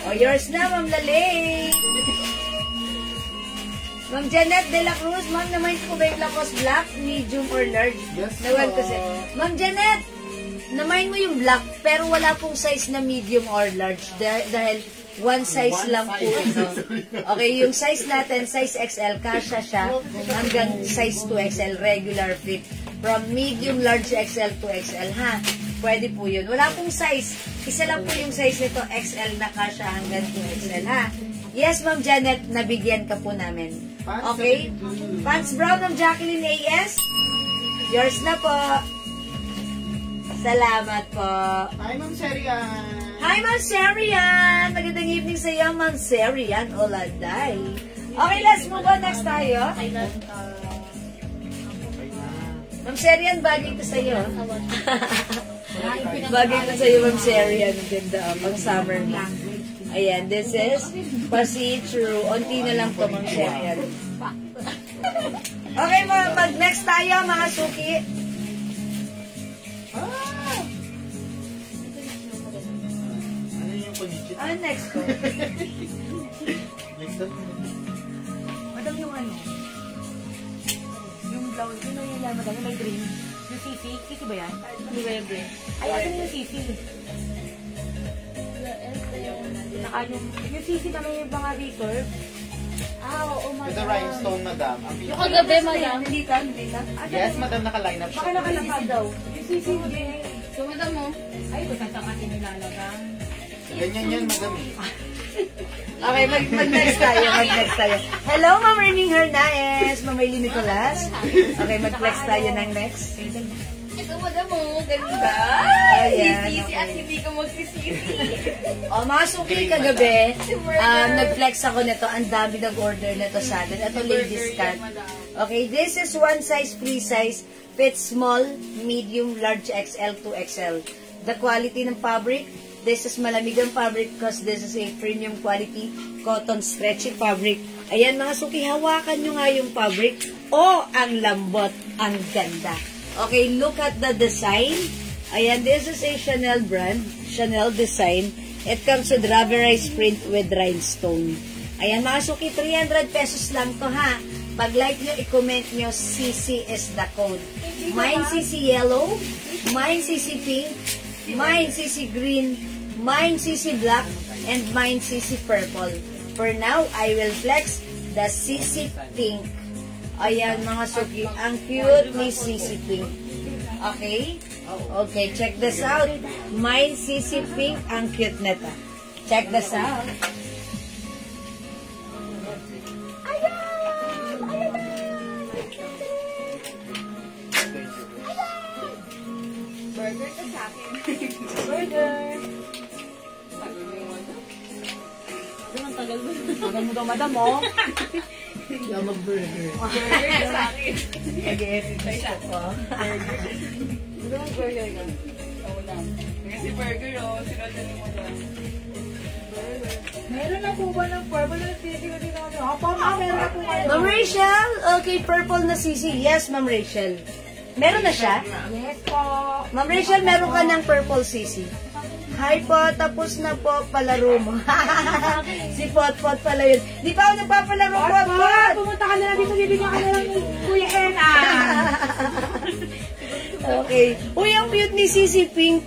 O, yours na, Ma'am Lalaine. Ma'am Janet De La Cruz, Ma'am, naman ko ba yung Lacoste Black, medium or large? Yes, Nawal kasi. Ma'am Janet, namain mo yung black, pero wala pong size na medium or large. Dahil one size lang po ito. Okay, yung size natin, size XL, kasha siya hanggang size 2XL, regular fit. From medium, large XL to XL, ha? Pwede po yun. Wala pong size. Isa lang po yung size nito, XL na kasha hanggang 2XL, ha? Yes, Ma'am Janet, nabigyan ka po namin. Okay? Pants brown ng Jacqueline A.S. Yours na po. Salamat po. Hi, Ma'am Serian. Hi, Ma'am Serian. Magandang evening sa iyo, Ma'am Serian Oladay. Okay, let's move on. Next tayo. Ma'am Serian, bagay ito sa iyo. Bagay ito sa iyo, Ma'am Serian. Ganda, pang summer na. Ayan, this is pa-see-through. Unti na lang po, Ma'am Serian. Okay, mag-next tayo, mga suki. Ano next ko? Madam, yung ano? Yung blouse, yun yung yan, madam, may green. Yung sisi, sisi ba yan? Hindi ba yung green? Ay, ano yung sisi? Saka yung sisi naman yung mga recurve. Oo, madam. With the rhinestone, madam. Yung kagabi, madam. Hindi ka? Yes, madam, naka-line up siya. Baka nakalapad daw. Yung sisi mo din. So, madam mo, ay, basta sa kasi nilalagang. Ganyan yan, madam. Okay, mag-next tayo, mag-next tayo. Hello, Ma'am Erning Hernaez, Ma'am Maylin Nicolas. Okay, mag-flex tayo ng next. Ito, madam mo, ganda. Ayan, Sisi okay. at hindi ka magsisisi. O, mga suki kagabi, nag-flex ako nito. Ang dami nag-order nito sa atin. Ito, ladies cut. Okay, this is one size, free size. Fits small, medium, large XL to XL. The quality ng fabric, this is malamig ang fabric because this is a premium quality cotton stretchy fabric. Ayan mga suki, hawakan nyo nga yung fabric. Oh, ang lambot, ang ganda. Okay, look at the design. Ayan, this is a Chanel brand, Chanel design. It comes with rubberized print with rhinestone. Ayan mga suki, 300 pesos lang to, ha. Pag like nyo, i-comment nyo, CC is the code. Mine CC yellow, mine CC pink, mine CC green, mine CC black, and mine CC purple. For now, I will flex the CC pink. Ayan mga suki, ang cute ni CC pink. Okay? Okay, check this out. Mine CC pink, ang cute nito. Check this out. Burger ka sa akin. Burger. Tagal mo. Tagal mo daw, madam, oh. Yung mag-burger. Burger ka sa akin. Nag-edit ko. Gusto mong burger ka? Oo lang. Kasi burger, oh. Sinodali mo lang. Burger. Meron na po ba ng purple? Hindi ko din ako. Opo, meron na po kayo. Ma'am Rachel, okay, purple na sisi. Yes, Ma'am Rachel. Meron na siya? Yes po. Ma'am Rachel, meron ka ng purple sisi. Hi po, tapos na po palaro mo. Si Pot-Pot pala yun. Di pa ako nagpapalaro, Pot-Pot. Pumunta ka na lang dito, bibigyan ka na lang ng Kuya Hena. Okay. Uy, ang cute ni Sisi Pink.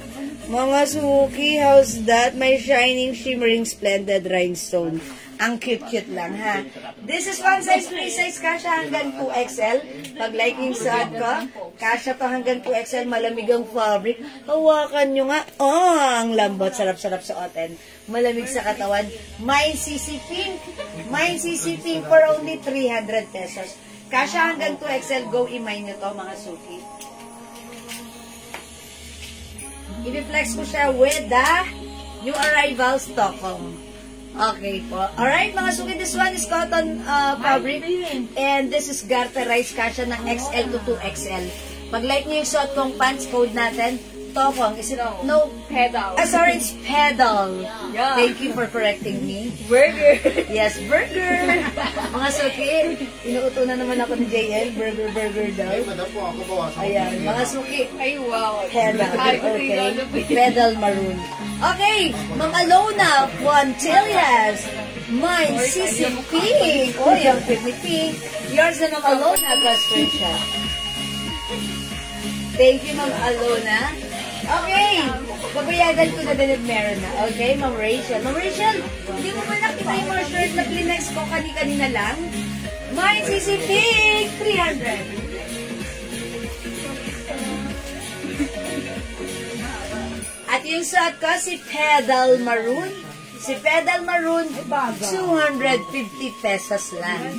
Mga Suki, how's that? My shining, shimmering, splendid rhinestone. Ang cute-cute lang, ha? This is one size, free size, kasha hanggang 2XL. Pag liking suot ko, kasha pa hanggang 2XL, malamig ang fabric. Hawakan nyo nga. Oh, ang lambot, sarap-sarap suotin. Malamig sa katawan. Mine Sisi Pink. Mine Sisi Pink for only 300 pesos. Kasha hanggang 2XL, go i-mine nyo to, mga Suki. I-reflex ko siya with the new arrival Stockholm. Okay po. Alright, mga Suki, this one is cotton fabric. And this is garterized kasha ng XL to 2XL. Pag like nyo yung suot kong pants, code natin, Tokong. Is it no? Pedal. Sorry, it's pedal. Yeah. Thank you for correcting me. Burger. Yes, burger. Mga Suki, inuutunan naman ako ni JL. Burger daw. Ayan, mga Suki. Ay, wow. Pedal, okay. Pedal maroon. Okay, Ma'am Alona Fontillas. Mine, Sisi Pink. Oh, yung pretty pink. Yours na Ma'am Alona, Patricia. Thank you, Ma'am Alona. Okay, babayagan ko na din at meron na. Okay, Ma'am Rachel. Ma'am Rachel, hindi mo ba nakita yung mga shirt na plinex ko kanina lang? Mine, Sisi Pink, 300. At yung suot ko, si Pedal Maroon. Si Pedal Maroon, 250 pesos lang.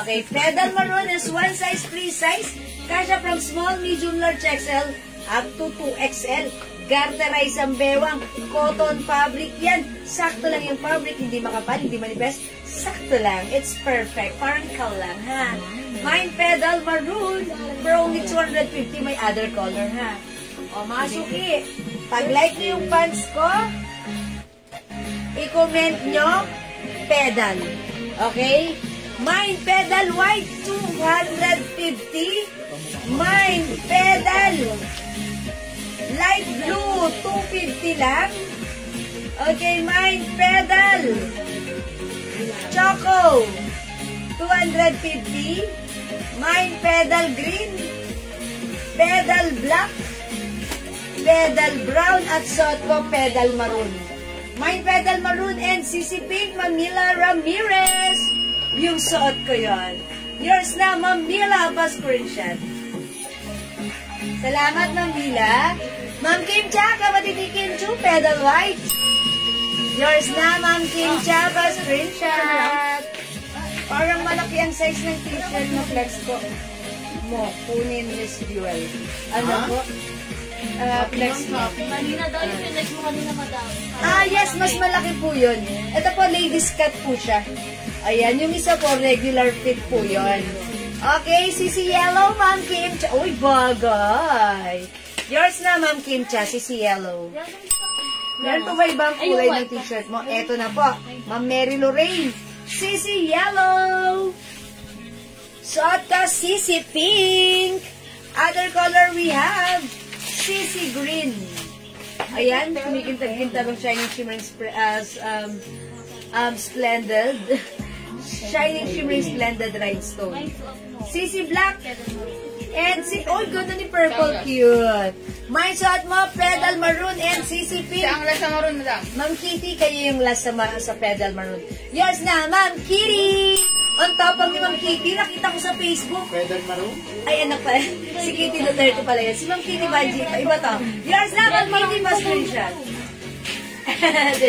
Okay, Pedal Maroon is one size, free size. Kasha from small, medium, large XL up to 2XL. Garterize ang bewang. Cotton fabric yan. Sakto lang yung fabric. Hindi makapal, hindi manipes. Sakto lang. It's perfect. Parang ikaw lang, ha? Mine Pedal Maroon for only 250. May other color, ha? O, mga Suki, pag like nyo yung pants ko, i-comment nyo, pedal. Okay? Mine Pedal White, 250. Mine Pedal Light Blue, 250 lang. Okay, Mine Pedal Choco, 250. Mine Pedal Green, Pedal Black, Pedal Brown, at suot ko Pedal Maroon. Mine Pedal Maroon and Sisi Pink, Mamila Ramirez. Yung suot ko yon. Yours na, Mamila, pa-screenshot. Salamat, Mamila. Ma'am Kim Cha, kapatid Kim Chu, Pedal White. Yours na, Ma'am Kim Cha, pa-screenshot. Parang malaki ang size ng t-shirt na flex ko. Mo, kunin Miss Duel. Ano po? Flex mo. Kanina daw yung flex mo kanina, madam. Yes, mas malaki po yun. Ito po, ladies cut po siya. Ayan, yung isa po, regular fit po yun. Okay, Sisi Yellow, Ma'am Kim Cha. Uy, bagay. Yours na, Ma'am Kim Cha, Sisi Yellow. Meron po ba ibang kulay ng t-shirt mo? Eto na po, Ma'am Mary Lorraine, Sisi Yellow. Suot ka, Sisi Pink. Other color we have, Sisi Green. Ayan, kumikinta-kinta ng shining shimmering splendid. Shining shimmering splendid rhinestone. Sisi Black. And si, oh, ganda ni Purple, cute. May suot mo, Pedal Maroon and Sisi Pink. Siya ang last na maroon, madam. Ma'am Kitty, kayo yung last sa Pedal Maroon. Yours na, Ma'am Kitty. On top of ni Ma'am Kitty, nakita ko sa Facebook. Pedal Maroon? Ay, anak pala. Si Kitty Duterte pala yan. Si Ma'am Kitty Banji. Iba to. Yours na, Ma'am Kitty, pa-screenshot.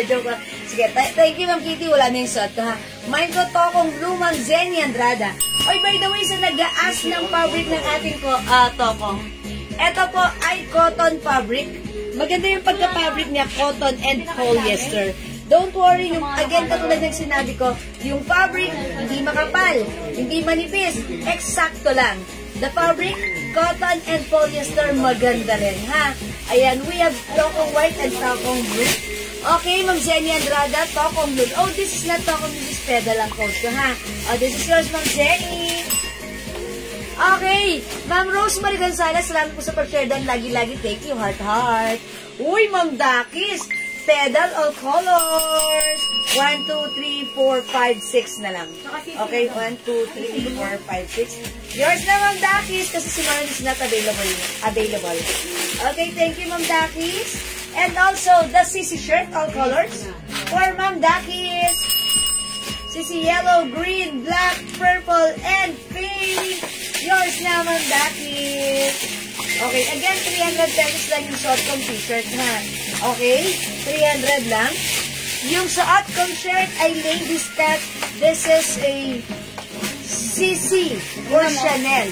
Joke lang. Sige, thank you, Ma'am Kitty. Wala na yung suot ko, ha. Mine ko Tokong Blue, Ma'am Zenny Andrada. Oy, by the way, sa nag-a-ask ng fabric ng ating Tokong. Ito po ay cotton fabric. Maganda yung pagka-fabric niya, cotton and polyester. Don't worry, yung, again, katulad ng sinabi ko, yung fabric, hindi makapal, hindi manipis, eksakto lang. The fabric, cotton and polyester, maganda rin, ha? Ayan, we have Tokong White and Tokong Blue. Okay, Ma'am Jenny Andrada, Tokong Lul. Oh, this is not Tokong Lul, this is pedal ang code ko, ha? Oh, this is yours, Ma'am Jenny. Okay, Ma'am Rosemary Gonzalez, salamat po sa pag-share doon. Lagi-lagi, thank you, heart, heart. Uy, Ma'am Dakis, pedal all colors. 1, 2, 3, 4, 5, 6 na lang. Okay, 1, 2, 3, 4, 5, 6. Yours na, Ma'am Dakis, kasi si Ma'am is not available. Okay, thank you, Ma'am Dakis. And also, the Sissy shirt, all colors. For Ma'am Dakis. Sissy yellow, green, black, purple, and pink. Yours na, Ma'am Dakis. Okay, again, 300 pesos lang yung short-com t-shirt, ha? Okay, 300 lang. Yung short-com shirt ay ladies cut. This is a Sissy or Chanel.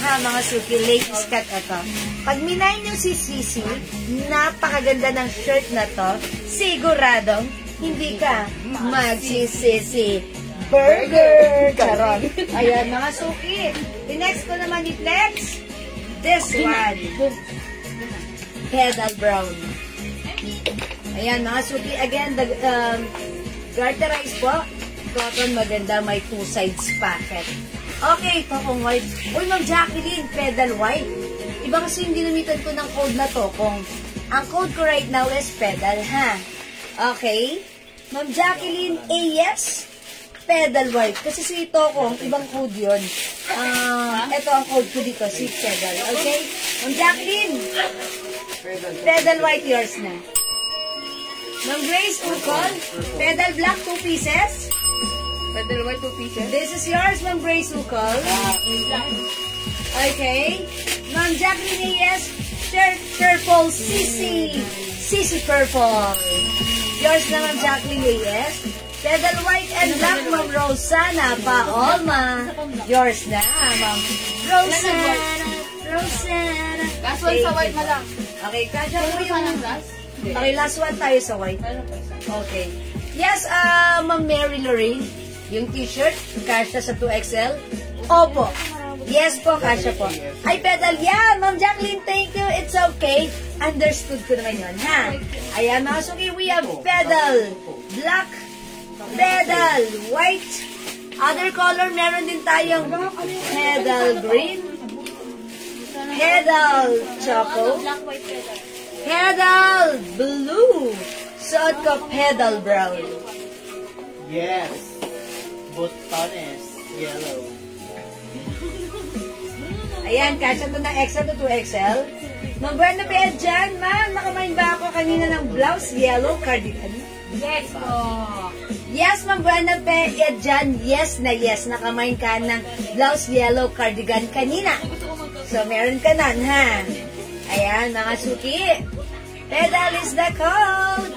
Ha, mga suki, ladies cut ito. Pag minay nyo si Sissy, napakaganda ng shirt na to, siguradong hindi ka magsisisi. Burger! Charot. Ayan, mga suki. The next ko naman ni Flex, this one. Pedal brown. Ayan, mga suki. Again, the garterize po. Cotton, maganda. May 2 sides packet. Okay, tokong white. Uy, Ma'am Jacqueline, pedal white. Iba kasi yung ginamitan ko ng code na to. Kung ang code ko right now is pedal, ha? Okay. Ma'am Jacqueline, yes, pedal white. Kasi si Tokong, ibang code yun. Ito ang code ko dito, si pedal. Okay? Ma'am Jacqueline, pedal white, yours na. Ma'am Grace Ukol, pedal black, 2 pieces. Pedal white 2 pieces. This is yours, Ma'am Grace Ukol. Okay. Ma'am Jacqueline, yes, shirt purple, Sissy purple. Yours na, Ma'am Jacqueline, yes. Pedal white and black, Ma'am Rosana Paolma. Yours na, Ma'am Rosana. Last one sa white na lang. Okay, kasha mo yung... Okay, last one tayo sa white. Okay. Yes, Ma'am Mary Lorraine, yung t-shirt, kasha sa 2XL. Opo. Yes po, kasha po. Ay, pedal. Yeah, Ma'am Jacqueline, thank you. It's okay. Understood ko naman yun, ha? Ayan, mga suki, we have pedal black, pedal white. Other color, meron din tayong pedal green, pedal choco, pedal blue, suot ko pedal brown. Yes. Botones. Yellow. Ayan, kasya to ng XL to 2XL. Magbuwan na pa dyan, ma'am. Nakamain ba ako kanina ng blouse yellow cardigan? Yes po. Yes, ma'am. Buwan na pa dyan. Yes na yes. Nakamain ka ng blouse yellow cardigan kanina. So, meron ka nun, ha? Ayan, mga suki. Pedal is the code.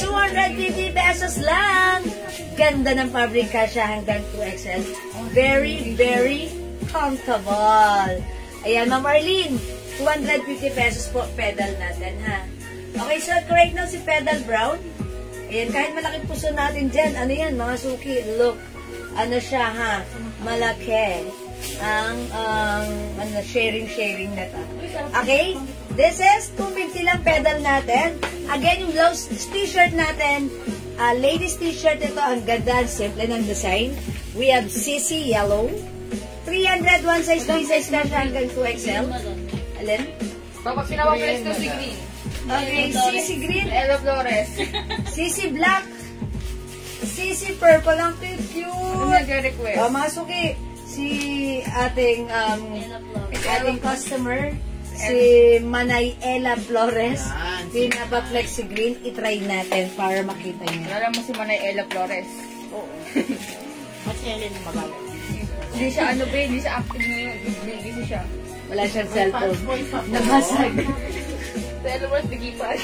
250 pesos lang. Ganda ng fabric, kasya hanggang 2XL. Very, very comfortable. Ayan, Ma'am Marlene, 250 pesos po pedal natin, ha? Okay, so correct now si pedal brown. Ayan, kahit malaking puso natin dyan, ano yan, mga suki, look, ano siya, ha? Malaki. Ang sharing na to. Okay? This is 250 lang pedal natin. Again, yung blouse t-shirt natin, ladies t-shirt ito, ang ganda, simple ng design. We have Sissy yellow. 300, one size, 2 size na siya hanggang 2XL. Alin? Kapag pinapapress ko si green. Okay, Sissy green. Ella Flores. Sissy black. Sissy purple. Ang cute. Ano nag-request? Mga suki, si ating customer, si Manay Ella Flores, pinapa-flexi green, itry natin para makita niyo. Alam mo si Manay Ella Flores. Oo. Mas Ellen magaling. Hindi siya hindi siya active ngayon. Busy siya. Wala siyang cellphone. Nabasag. Sa Ella Flores, nagipad.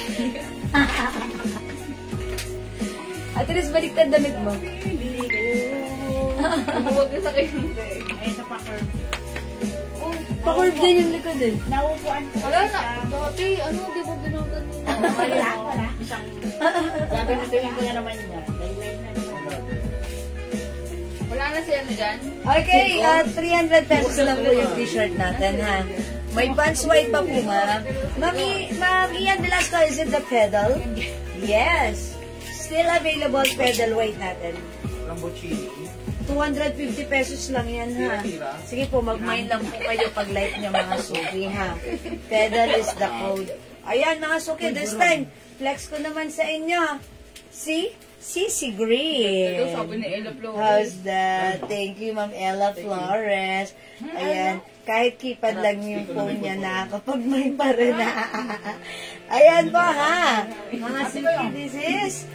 At least baliktad damit mo. Huwag ka sa kayo. Ay, sa pa-curve. Pa-curve din yung likod eh. Naupuan ko. Wala na. Dati, di ba ginagan mo? Wala. Isang, sabi na tuwing ko na naman niya. Laylay na naman. Wala na si ano dyan? Okay, 300 pesos lang po yung t-shirt natin, ha? May pants white pa po, ma'am. Ma'am Ian Velasco, is it the pedal? Yes. Still available pedal white natin. Lamborghini. 250 pesos lang yan, ha? Sige po, mag-mind lang po kayo pag like nyo, mga suki, ha? Pedal is the code. Ayan, mga suki, this time, flex ko naman sa inyo. See? Sisi Green. How's that? Thank you, Ma'am Ella Flores. Ayan, kahit keypad lang yung phone niya na kapag may para na. Ayan po, ha? Mga suki, this is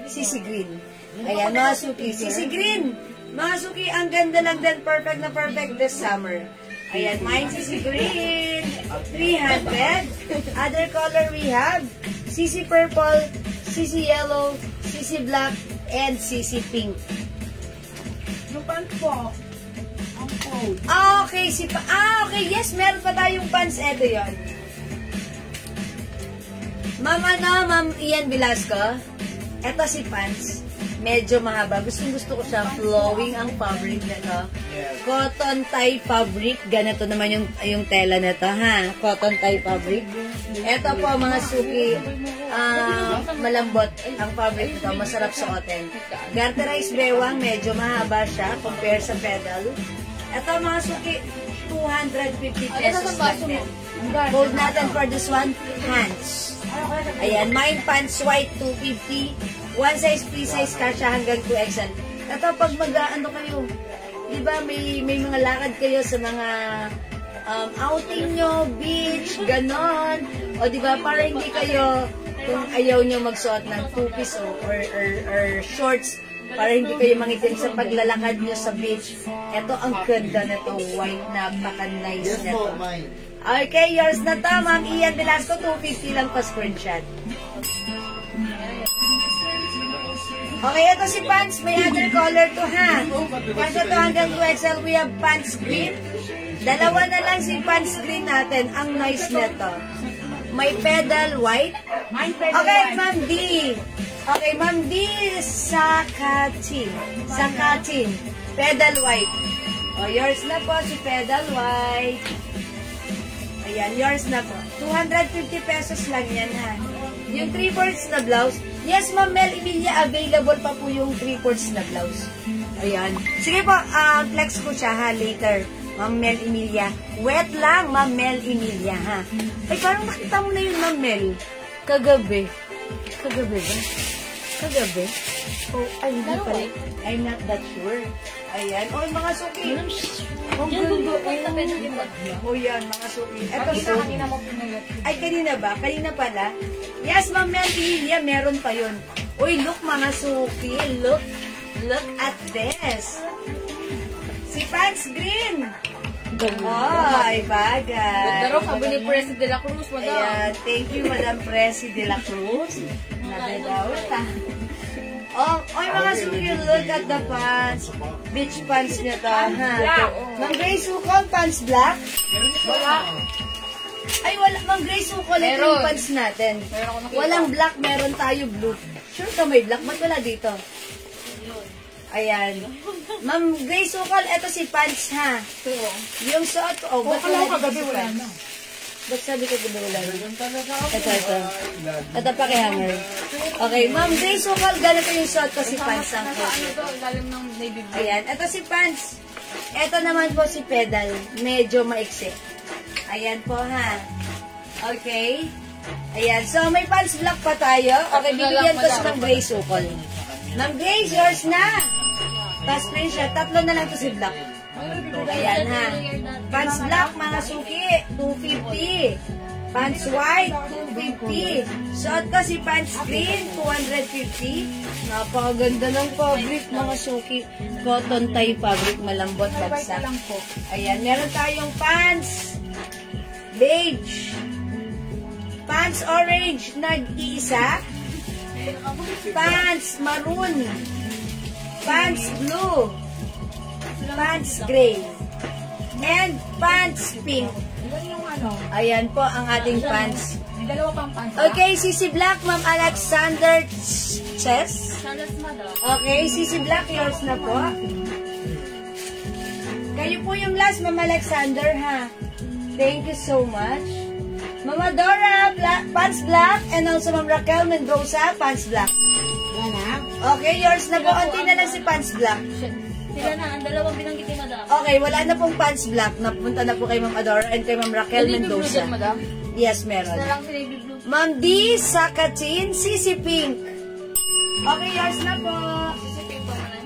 Sisi Green. Ayan, mga suki. Sisi Green. Mga suki, ang ganda lang din. Perfect na perfect this summer. Ayan, mine Sisi Green. 300. Other color we have Sisi Purple, Sisi Yellow, Sisi Black, and Sisi Pink. Yung pants po. Ang code. Okay. Okay. Yes, meron pa tayong pants. Ito yun. Ma'am Ian Velasco. Ito si pants. Medyo mahaba. Gusto ko siya. Flowing ang fabric nito. Yes. Cotton tie fabric. Ganito naman yung tela nito, ha? Cotton tie fabric. Ito po, mga suki. Malambot ang fabric nito. Masarap suotin. Garterized bewang. Medyo mahaba siya compare sa pedal. Ito, mga suki. 250 pesos natin. Code natin for this one, pants. Ayan, mine pants white, 250. One size, free size, kasha hanggang 2XL. Ito, pag mag-ano kayo, di ba may mga lakad kayo sa mga outing nyo, beach, ganon. O di ba, para hindi kayo, kung ayaw nyo magsuot ng two-piece or shorts, para hindi kayo mangitim sa paglalakad nyo sa beach. Ito, ang ganda na ito, white, napaka-nice na ito. Okay, yours na to, Ma'am Ian Velasco, 250 lang pa screenshot. Okay, ito si pants. May other color to, ha? Pants ito hanggang 2XL. We have pants green. Dalawa na lang si pants green natin. Ang nice nito. May pedal white. Okay, Ma'am D. Okay, Ma'am D. Sakatin. Pedal white. O, yours na po si pedal white. Ayan, yours na po. 250 pesos lang yan, ha? Yung 3/4 na blouse. Yes, Ma'am Mel Emilia, available pa po yung 3/4 na blouse. Ayan. Sige po, flex ko siya, ha, later. Ma'am Mel Emilia. Wet lang, Ma'am Mel Emilia, ha? Ay, parang nakita mo na yun, Ma'am Mel. Kagabi. Kagabi ba? Kagabi? Oh, ay, hindi pala. I'm not that sure. Ayan. Oh, mga suki. Oh, gundo. Oh, yan, mga suki. Eto, Kanina mo pinulot. ay, kanina ba? Kanina pala? Yes, Ma'am Mel Emilia, meron pa yun. Uy, look, mga suki. Look at this. Si Pants Green. Ay, bagay. Pero sabi ni Presi de la Cruz, madam. Ayan, thank you, Madam Presi de la Cruz. Nadadawit, ha. Oh, oy, mga suki, look at the pants. Beach pants niya to, ha. Ma'am Grace Ukol, pants black? Wala. Ay, wala. Ma'am Grace Ukol, ito yung pants natin. Walang black, meron tayo blue. Sure ka may black? Ba't wala dito? Ayan. Ma'am Grace Ukol, ito si pants, ha. Yung suot, ba't wala dito si pants? Ba't sabi ko gabi wala? Ito. Ito pa kay hanger. Okay, Ma'am Grace Ukol, ganito yung suot ko si pants ang ayan, ito si pants. Ito naman po si pedal. Medyo maiksi. Ayan po, ha. Okay. Ayan. So, may pants black pa tayo. Okay, bibigyan ko si Ma'am Grace Ukol. Ma'am Grace, yours na. Tapos screenshot. Tatlo na lang to si black. Ayan, ha. Pants black, mga suki, 250. Pants white, 250. Suot ko si pants green, 250. Napakaganda ng fabric, mga suki. Cotton tie fabric, malambot, bagsak. Ayan, meron tayong pants beige. Pants orange, nag-iisa. Pants maroon. Pants blue. Pants gray. And pants pink. Ayan po ang ating pants. May dalawa pang pants. Okay, Sisi Black, Ma'am Alexander Chess. Okay, Sisi Black, yours na po. Kayo po yung last, Ma'am Alexander, ha? Thank you so much. Mama Dora, pants black. And also Ma'am Raquel Mendoza, pants black. Okay, yours na po. Unti na lang si pants black. Sila na, ang dalawang binanggit ni Madam. Okay, wala na pong pants black. Napunta na po kay Ma'am Adora and kay Ma'am Raquel Navy blue Mendoza. din, Madam. Yes, meron. Isa lang si Navy blue. Ma'am D, Sakatin, Sisi Pink. Okay, yours na po. Sisipin pa naman.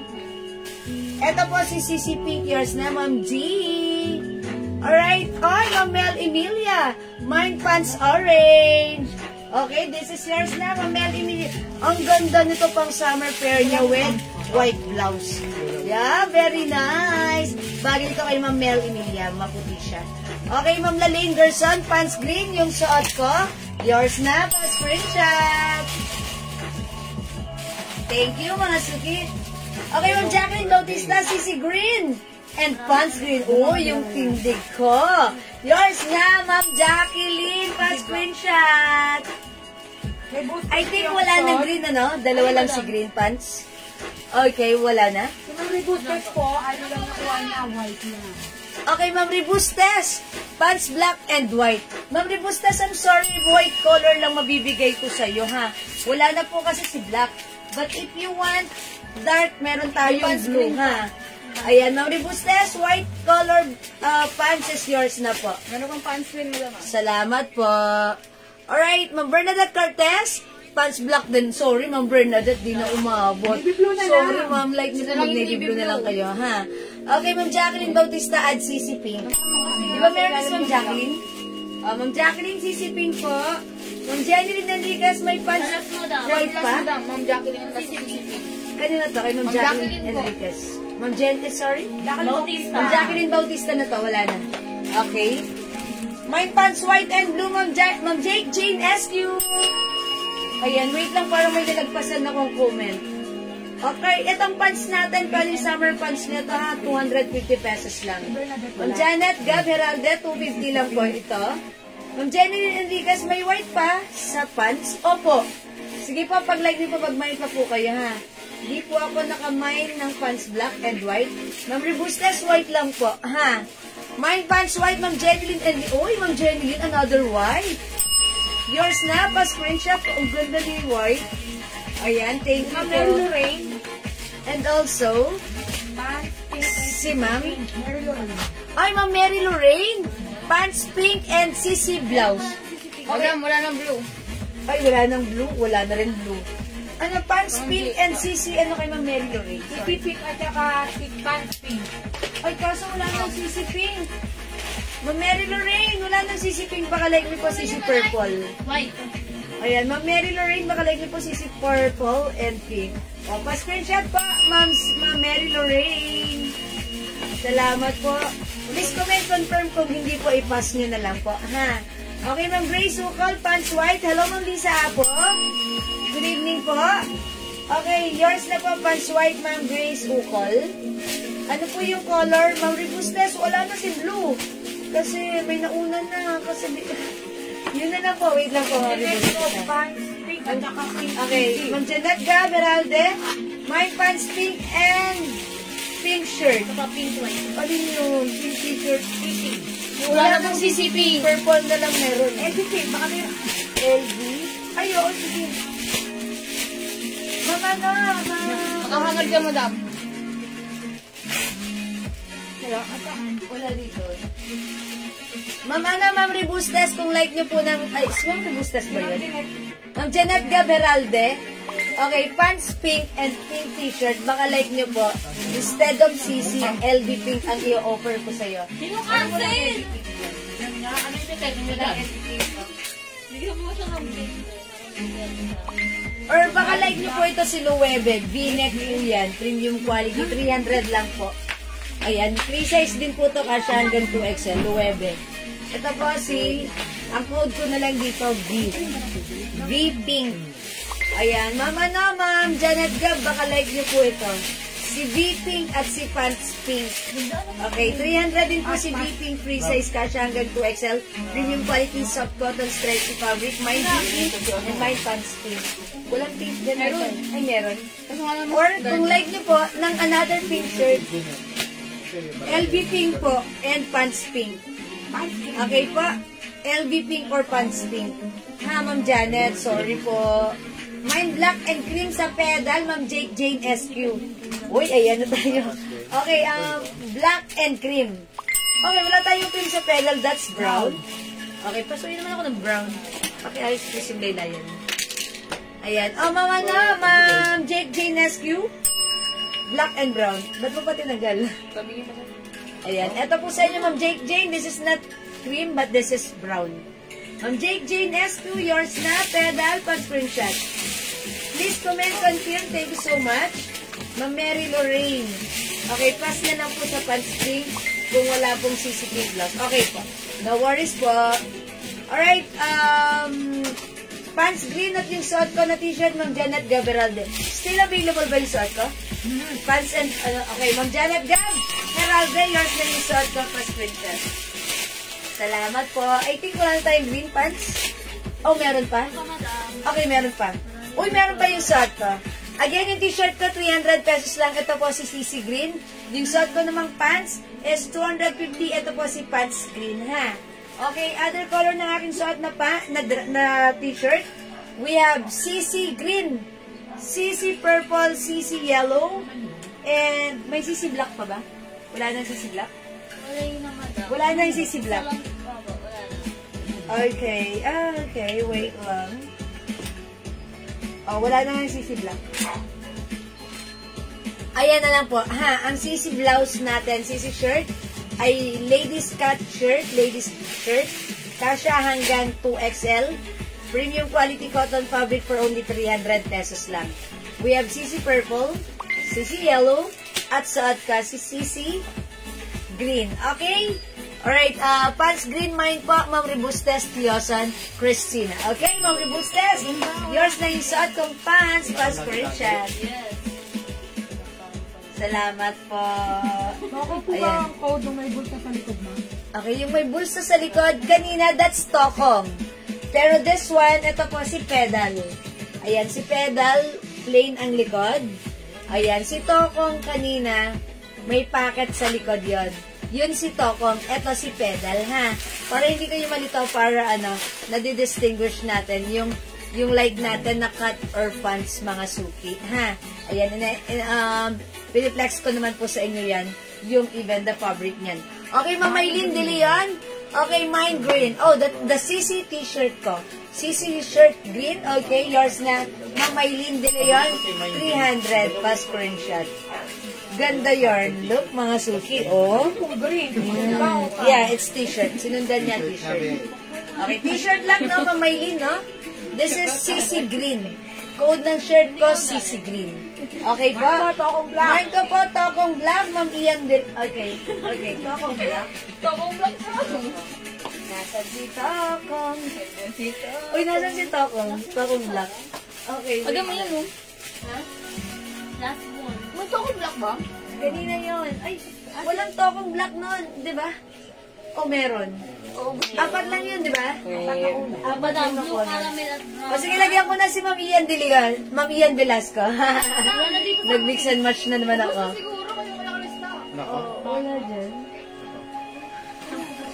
Ito po si Sisi Pink, yours na, Ma'am G. Alright, Ma'am Mel Emilia. Mine pants orange. Okay, this is yours na, Ma'am Mel Emilia. Ang ganda nito pang summer pair niya with white blouse. Yeah, very nice. Bagay ito kay Ma'am Mel Emilia. Maputi siya. Okay, Ma'am Lalaine Gerson, pants green, yung suot ko. Yours na, pa screenshot. Thank you, mga suki. Okay, Ma'am Jacqueline Bautista, Sisi Green. And pants green. Oh, yung tindig ko. Yours na, Ma'am Jacqueline, pa screenshot. I think wala na green, ano? Dalawa lang si green pants. Okay, wala na. Yung rebooted po, ano lang nakuha niya, white na. Okay, Ma'am Rebustes. Pants black and white. Ma'am Rebustes, I'm sorry, white color lang mabibigay ko sa iyo, ha? Wala na po kasi si black. But if you want dark, meron tayong blue, ha? Ayan, Ma'am Rebustes, white color pants is yours na po. Meron kang pants green, Madam. Salamat po. Alright, Ma'am Bernadette Cortez. Pants black din. Sorry, Ma'am Bernadette, di na umabot. Sorry, Ma'am, like nito mag-navy blue na lang kayo, ha? Okay, Ma'am Jacqueline Bautista, add Sisi Pink. Di ba meron kasi Ma'am Jacqueline? Ma'am Jacqueline, Sisi Pink po. Ma'am Jenny Enriquez, may pants white pa. Ma'am Jacqueline, sisipin. Kanina to, kay Ma'am Jacqueline Enriquez. Ma'am Jenny, sorry? Bautista. Ma'am Jacqueline Bautista na to, wala na. Okay. My pants white and blue, Ma'am Jake Jane SQ. Ayan, wait lang para may nalagpasan akong comment. Okay, itong pants natin, kaling summer pants nito ha, 250 pesos lang. Ma'am Janet Gab Heralde, 250 lang po ito. Ma'am Jenny Enriquez, may white pa sa pants? Opo. Sige po, pag-like niyo po, pag-mine pa po kayo ha. Hindi po ako nakamine ng pants black and white. Ma'am Rebustes, white lang po. Ha? Mine pants white, Ma'am Jeneline Enriquez. Uy, Ma'am Jeneline, another white. Yours na, pa-screenshot. Ang ganda ni white. Ayan, thank you Ma'am po. Mary Lorraine. And also, si Ma'am. Ay, Ma'am Mary Lorraine. Pants pink and sisi blouse. Madam, wala nang blue. Ay, wala nang blue. Wala na rin blue. Ano, pants pink and sisi, ano kay Ma'am Mary Lorraine? Pink at saka pants pink. Ay, kaso wala nang sisi pink. Ma'am Mary Lorraine, wala nang sisi pink. Baka like niyo po sisi purple. White. Ayan, Ma'am Mary Lorraine, baka like niyo po sisi purple and pink. O, pa-screenshot po, Ma'am Mary Lorraine. Salamat po. Please comment, confirm kung hindi po, i-pass nyo na lang po. Ha? Okay, Ma'am Grace Ukol, pants white. Hello, Ma'am Lisa Apo. Good evening po. Okay, yours na po, pants white, Ma'am Grace Ukol. Ano po yung color? Ma'am Rebustes, wala na si blue. Kasi may nauna na. Kasi yun na lang po. Wait lang po, Ma'am Rebustes. Pants pink at saka pink. Okay, Ma'am Janet Gaberalde. My pants pink and pink shirt. Saka pink white. Alin yun? Pink t-shirt. Pink. Wala namang sisipin. Purple na lang meron. LBP, baka may LV. Ay, oo, sige. Mama na, Makahangad ka, Madam. Hello? Wala dito. Mama na, Ma'am Rebustes, kung like niyo po ng... Ay, Ma'am Rebustes ba yun? Ma'am Janet Gaberalde. Okay, pants pink and pink t-shirt. Baka like niyo po. Instead of CC, LV pink ang i-offer ko sa'yo. Sino cancel? Ano yung check? Bigyan mo siya ng pink. Or baka like niyo po ito si Luwebe. V-neck po yan. Premium quality. 300 lang po. Ayan. Free size din po ito. Kasya hanggang 2XL. Luwebe. Ito po si... Ang code ko na lang dito, V. V-pink. Ayan. Mama na, Ma'am Janet Gab. Baka like niyo po ito. Si V-pink at si pants pink. Okay. 300 din po si V-pink. Free size. Kasya hanggang 2XL. Premium quality soft cotton stretchy fabric. Mine V-pink and mine pants pink. Walang pink din. Meron. Ay, meron. Or kung like niyo po ng another pink shirt, LV pink po and pants pink. Okay po. LV pink or pants pink. Ha, Ma'am Janet, sorry po. Mine black and cream sa pedal, Ma'am Jane SQ. Uy, ayan na tayo. Okay, black and cream. Okay, wala tayong cream sa pedal, that's brown. Okay, pasuyin naman ako ng brown. Pakiayos ko yung laylayan. Ayan. Oh, Ma'am Jane SQ. Black and brown. Ba't mo pa tinanggal? Ayan. Ito po sa inyo, Ma'am Jane. This is not cream, but this is brown. Ma'am Jane SQ, yours na. Pedal, pag-screenshot. Please comment, confirm. Thank you so much. Ma'am Mary Lorraine. Okay, pass na lang po sa pants pink kung wala pong CCP gloss. Okay po. No worries po. Alright, pants green at yung suot ko na t-shirt, Ma'am Janet Gaberalde. Still available ba yung suot ko? Pants and, okay, Ma'am Janet Gaberalde, yours na yung suot ko pa screenshot. Salamat po. I think wala tayong green pants. Oh, meron pa? Okay, meron pa. Uy, meron pa yung suot ko. Again, yung t-shirt ko, 300 pesos lang. Ito po si CC Green. Yung suot ko namang pants is 250. Ito po si pants green, ha? Okay, other color ng aking suot na t-shirt. We have CC Green, CC Purple, CC Yellow, and may CC Black pa ba? Wala nang CC Black? Wala nang CC Black. Okay, okay, wait lang. Oh, wala nang CC Black. Ayan na lang po. Ha, ang CC blouse natin, CC shirt, ay ladies cut shirt, kasya hanggang 2XL, premium quality cotton fabric for only 300 pesos lang. We have CC Purple, CC Yellow, at suot ka si CC Green. Okay? Alright, pants green mine po, Ma'am Rebustes, Tiosan, Christina. Okay, Ma'am Rebustes, yours na yung suot kong pants, pass screenshot. Salamat po. Okay po ba ang code ng may bulsa sa likod mo? Okay, yung may bulsa sa likod, kanina, that's Stockholm. Pero this one, ito po si Pedal. Ayan, si Pedal, plain ang likod. Ayan, si Tokong kanina, may packet sa likod yon. Yun si Tokong, ito si Pedal, ha? Para hindi kayo malitaw, para nadidistinguish natin yung like natin na cut or pants, mga suki, ha? Ayan, piniplex ko naman po sa inyo yan, yung even the fabric niyan. Okay, Ma'am Maylin De Leon. Okay, mine green. Oh, the CC t-shirt ko. CC shirt green. Okay, yours na. Ma'am Maylin De Leon, 300 pa screenshot. Ganda yarn. Look, mga suki. Oh. Green. Yeah, it's t-shirt. Sinundan niya t-shirt. Okay, t-shirt lang, no, Ma'am Maylin, no? This is CC green. Code ng shirt ko, CC green. Okay po? Mine ko po, Tokong Black. Ma'am Ian din. Okay. Okay, Tokong Black. Tokong Black sa Nasaan si Tokong? Uy, nasaan si Tokong? Tokong Black. Okay. Aga mo yun, oh. Ha? Last one. May Tokong Black ba? Kanina yun. Ay, walang Tokong Black nun. Di ba? O meron? Apat lang yun, di ba? Apat lang ako. O sige, lagyan ko na si Ma'am Ian Diligan. Ma'am Ian Velasco. Nag-mix and match na naman ako. Siguro kasi wala ka lista. Wala dyan.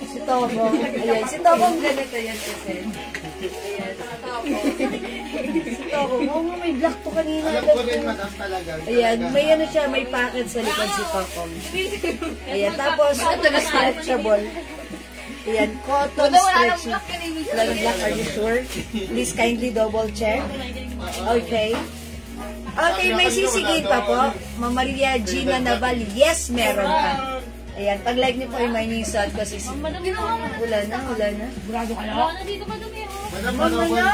Si Tokong. Ayan, si Tokong ganito yan kasi. Ayan, si Tokong. Si Tokong. Oo nga, may black to kanina. Alam ko rin, madam, talaga. Ayan, may ano siya, may packet sa likod si Tokong. Ayan, tapos, stretchable. Ayan, cotton stretchy. Wala ng black, are you sure? Please kindly double check. Okay. Okay, may sisigil pa po. Ma'am Maria Gina Naval, yes, meron pa. Ayan, pag-like niyo po yung may nisot ko sisigil. Wala na. Brado ka na. Wala na dito pa dumi, oh. Ma'am na,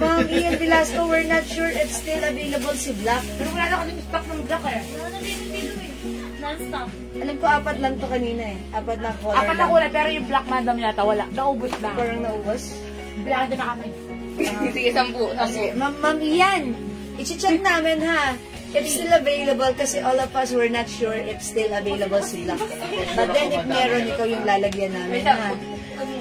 Ma'am Ian Velasco, we're not sure if still available si Black. Pero wala na kasi stock ng black eh. Wala na dito, eh. Non-stop. Alam ko, apat lang to kanina eh. Apat na color Apat na kulay, pero yung black madam yata wala. Naubos na. Parang naubos. Black din na kami. Sige, 10. Okay, Ma'am Ian, i-check namin ha. If still available, kasi all of us were not sure if still available si Black. But then if meron, ikaw yung lalagyan namin ha.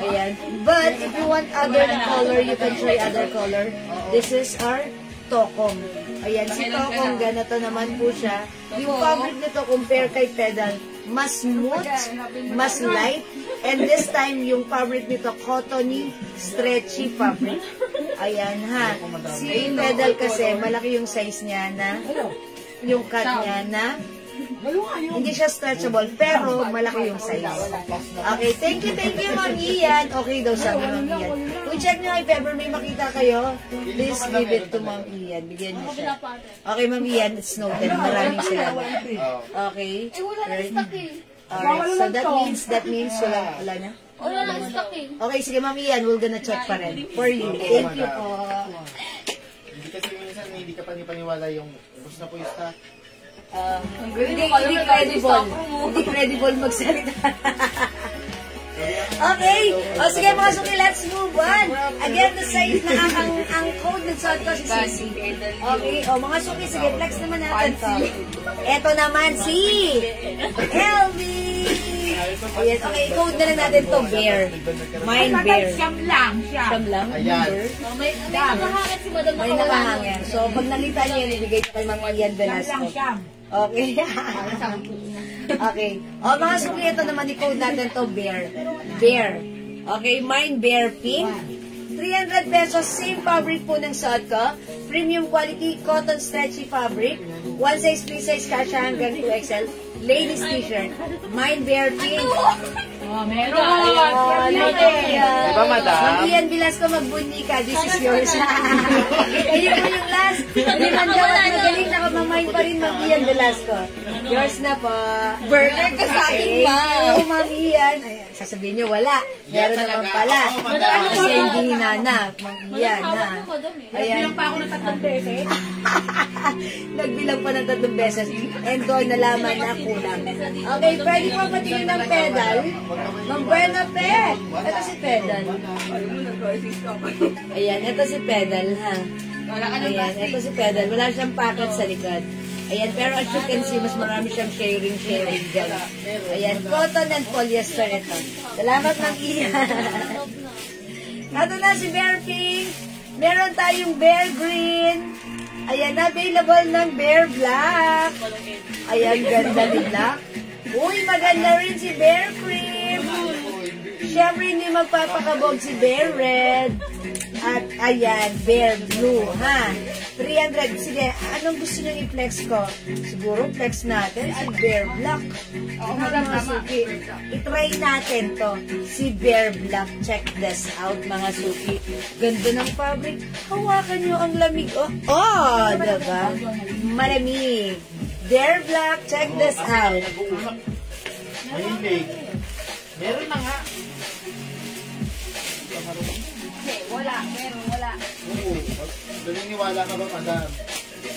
Ayan. But if you want other color, you can try other color. This is our Tokong. Ayan, si Tokong, ganito naman po siya. Yung fabric nito, compare kay Pedal, mas smooth, mas light, and this time yung fabric nito, cottony, stretchy fabric. Ayan ha. Si pedal kasi, malaki yung size niya na, yung cut niya na, hindi siya stretchable, pero malaki yung size. Okay, thank you, Ma'am Ian. Okay daw sabi Ma'am Ian. Kung check nyo, if ever may makita kayo, please give it to Ma'am Ian. Bigyan niyo siya. Okay, Ma'am Ian, it's noted. Maraming salamat. Okay. Alright, so that means wala na? Wala nang stock eh. Okay, sige Ma'am Ian, we're gonna check pa rin. For you. Thank you po. Hindi kasi minsan hindi ka panipaniwala yung ubos na po yung stock. Hindi credible. Hindi credible magsalita. Okay. O sige mga suki, let's move on. Again, the size na ang code ng suot ko si Sisi. Okay. O mga suki, sige, flex naman natin to. Ito naman si LV. Ayan. Okay, code na lang natin to, bear. Mine bear. Siyam lang. Siyam lang? Ayan. May nakahangit si Madam May nakahangin. So, pag nakita niyo yun, ibigay ko kay Mang Ian Velasco. Okay. Okay. O, mga suki, ito naman i-code natin to, bear. Bear. Okay, mine bear pink. 300 pesos, same fabric po ng suot ko. Premium quality, cotton stretchy fabric. One size, free size, kasha hanggang 2XL. Ladies t-shirt. Mine bear pink. Oh, meron. Diba, madam? Ma'am Ian Velasco, magbunyi ka. This is yours. Kayo po yung last. Hindi man daw at magaling, nakamamain pa rin Ma'am Ian Velasco. Yours na po. Burger ka sa akin ba? Oo, Ma'am Ian. Ayan, sasabihin niyo, wala. Meron naman pala. Kasi hindi hinanap. Ma'am Ian, ha? Ayan. Nagbilang pa ako ng 3 beses. Nagbilang pa ng 3 beses. And doon nalaman na kulang. Okay, pwede po patingin ng pedal. Ma'am Buena Pe. Ito si pedal. Ayan, ito si pedal, ha? Ayan, ito si pedal. Wala siyang packet sa likod. Ayan, pero as you can see, mas marami siyang sharing dyan. Ayan, cotton and polyester ito. Salamat ng Ian. Ito na si Bear Pink. Meron tayong Bear Green. Ayan, available ng Bear Black. Ayan, ganda ni Black. Uy, maganda rin si Bear Cream. Siyempre, hindi magpapakabog si Bear Red. At ayan, Bear Blue, ha? 300. Sige, anong gusto nyo i-flex ko? Siguro flex natin si Bear Black. Oo, mga suki. I-try natin to. Si Bear Black. Check this out, mga suki. Ganda ng fabric. Hawakan nyo ang lamig. Oh, diba? Malamig. Bear Black. Check this out. Mahilig. Meron na nga. Wala. Oo. Naniniwala ka ba, madam?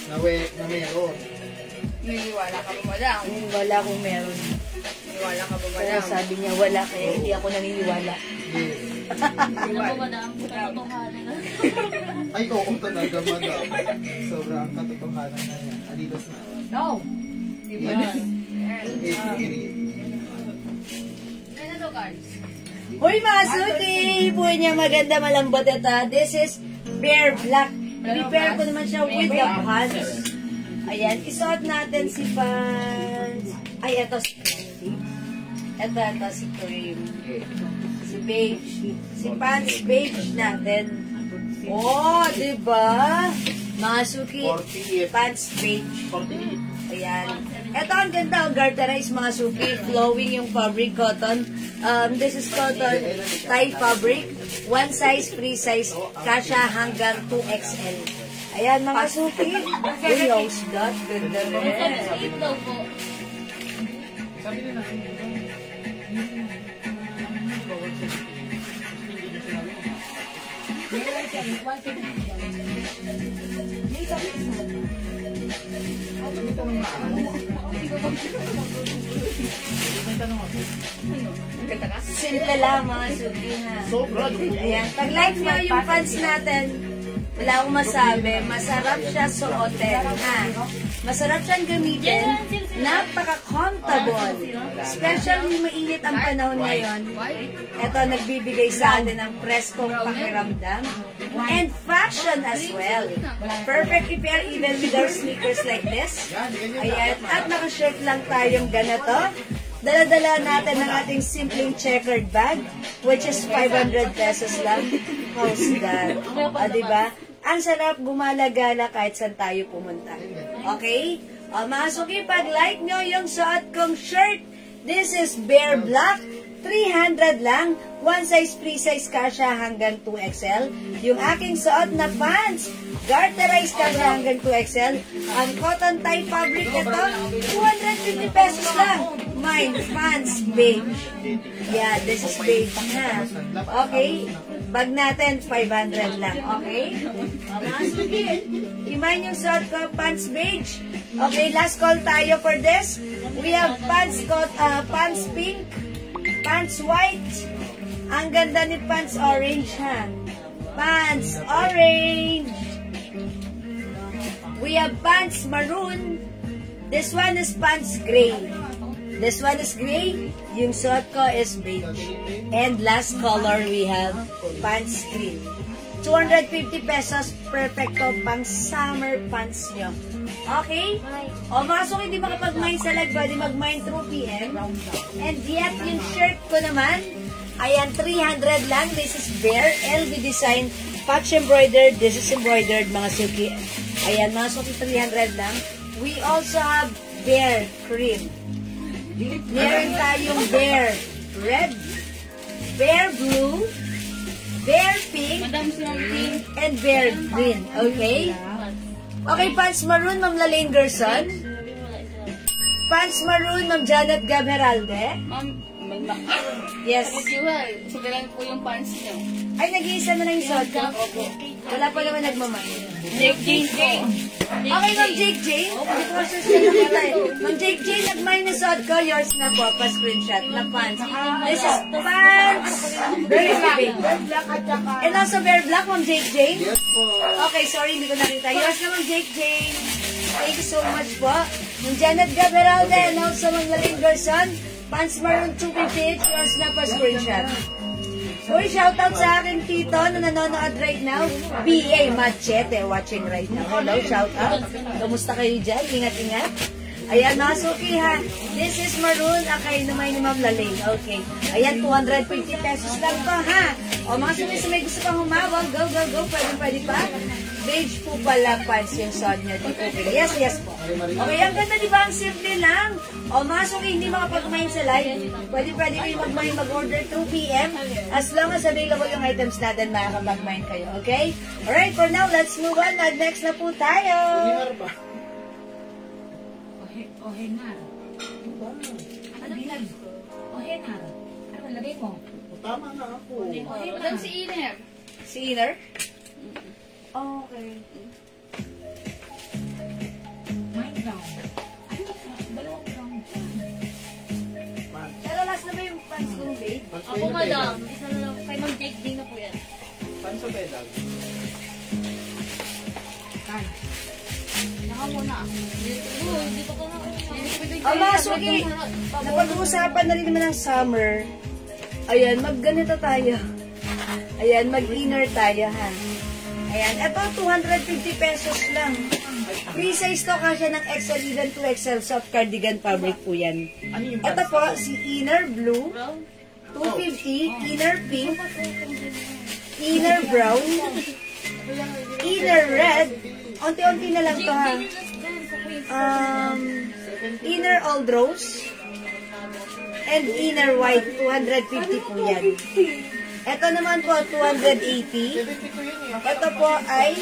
Na meron. Niniwala ka ba, madam? Wala kung meron. Niniwala ka ba, Kaya sabi niya wala, kaya hindi ako naniniwala. Yes. Ano ba, Madam? Katotohanan na. Ay, oo talaga, madam. Sobrang katotohanan na yan. Adidas na. No. Hoy mga suki! Buhay niya maganda malambot ito. This is Bear Black. Prepare ko naman siya with the pants. Ayan, isuot natin si pants. Ay, ito si cream. Ito si cream. Si beige. Si pants beige natin. Oh, diba? Mga suki, 48. pants beige. 48. Ayan. Ito ang ganda, ang garterize mga suki. Flowing yung fabric, cotton. This is cotton tie fabric. One size, free size. Kasha hanggang 2XL. Ayan mga suki. Rose dot. Ganda rin. Ito daw po. Sabi nila, Simple lang mga suki ha. sobra. Ayan. Pag like nyo yung pants natin, wala akong masabi. Masarap siya suotin ha. Masarap siyang gamitin. Napaka-comfortable. Especially mainit ang panahon ngayon. Ito nagbibigay sa atin ng preskong pakiramdam. And fashion as well. Perfectly pair even with our sneakers like this. Ayan. At naka-shirt lang tayong ganito. dala-dala natin ang ating simpleng checkered bag, which is 500 pesos lang. How's that? O, diba? Ang sarap gumala-gala kahit saan tayo pumunta. Okay? O, mga suki, pag-like nyo yung suot kong shirt, this is Bear Black, 300 lang. One size, free size kasha hanggang 2XL. Yung aking suot na pants, garterized kasha hanggang 2XL. Ang cotton tie fabric ito, 250 pesos lang. Mine, pants, beige. Yeah, this is beige na. Okay? Bag natin, 500 lang. Okay? Sige. Imayin yung suot ko, pants beige. Okay, last call tayo for this. We have pants pink, pants white. Ang ganda ni pants orange, ha? Pants orange. We have pants maroon. This one is pants gray. This one is gray. Yung suot ko is beige. And last color we have pants green. 250 pesos, perfecto pang summer pants nyo. Okay? O mga suki, hindi makapag-mine sa live, pwede mag-mine through PM. And yet, yung shirt ko naman, ayan, 300 lang. This is Bear, LV design, patch embroidered. This is embroidered, mga suki. Ayan, mga suki, 300 lang. We also have Bear cream. Meron tayong Bear red, Bear blue, Bear pink, and Bear green. Okay? Okay, pants maroon, Ma'am Lalaine Gerson. Pants maroon, Ma'am Janet Gabheralde. Ma'am, Yes. Sugalan po yung pants niyo. Ay, nag-iisa na lang yung suot ko? Wala pa naman nagmamahal. Jake Jane. Okay, Ma'am Jake Jane. Hindi ko kasi siya nakita eh. Ma'am Jake Jane, nag-mine na suot ko. Yours na po, pa-screenshot na pants. This is pants. Very big. And also Bear Black, Ma'am Jake Jane. Yes po. Okay, sorry, hindi ko nakita. Yours na, Ma'am Jake Jane. Thank you so much po. Ma'am Janet Gaberalde and also Ma'am Lalaine Gerson. Pants maroon 250 each. Yours na pa-screenshot. Uy, shoutout sa akin tito na nanonood right now. B.A. Machete watching right now. Hello, shoutout. Kamusta kayo dyan? Ingat-ingat. Ayan, mga suki ha. This is maroon. Okay, naman ni Ma'am Lalaine. Okay. Ayan, 250 pesos lang to ha. O mga suki, sa may gusto pang humawag, go, go, go. Pwede pa. Beige po pala pants yung suot niya. Di po pala. Yes, yes po. Okay, ang ganda di ba? Ang simple lang. O mga suki, hindi makapag-mine sa live. Pwede kayo mag-mine, mag-order 2 PM. As long as available yung items natin, makakapag-mine kayo. Okay? Alright, for now, let's move on. Next na po tayo. Ohenar. Ano bilang? Ohenar. Ano lagay mo? Tama na ako. Doon si Iner. Si Iner? Okay. Mine down. Ano? Dalawang down. Pero last na ba yung pants kong babe? Ako madam. Isa na lang. Kay Ma'am Jake din na po yan. Panso pedal. Kan. Naka muna ako. Hindi pa ko na. Ang mga suki, napag-uusapan na rin naman ng summer. Ayan, mag-ganito tayo. Ayan, mag-inner tayo ha. Ayan, ito 250 pesos lang. Free size to kasi ng XL even 2XL soft cardigan fabric po yan. Ito po, si inner blue, 250, inner pink, inner brown, inner red, onti-onti na lang to ha. Inner old rose, and inner white, 250 po yan. Ito naman po, 280. Ito po ay,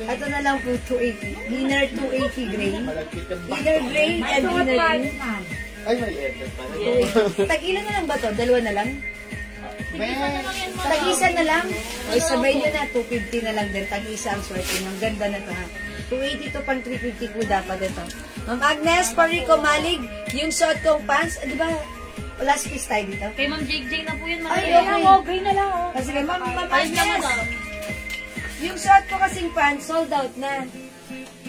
ito na lang po, 280. Inner 280 gray. Inner gray and inner green. Ay, may effort pala. Tag-ilan na lang ba to? Dalawa na lang? Tag-isa na lang? O, sabay nyo na, 250 na lang din. Tag-isa ang sweating. Ang ganda na to ha. 280 to pang 350 po dapat ito. Ma'am Agnes, Parico Malig, yung suot kong pants, di ba, last piece tayo dito? Kay Ma'am Jake Jane na po yun. Ay, okay. Okay na lang oh. Kasi Ma'am Ayos na Agnes, madam. yung suot ko kasing pants, sold out na.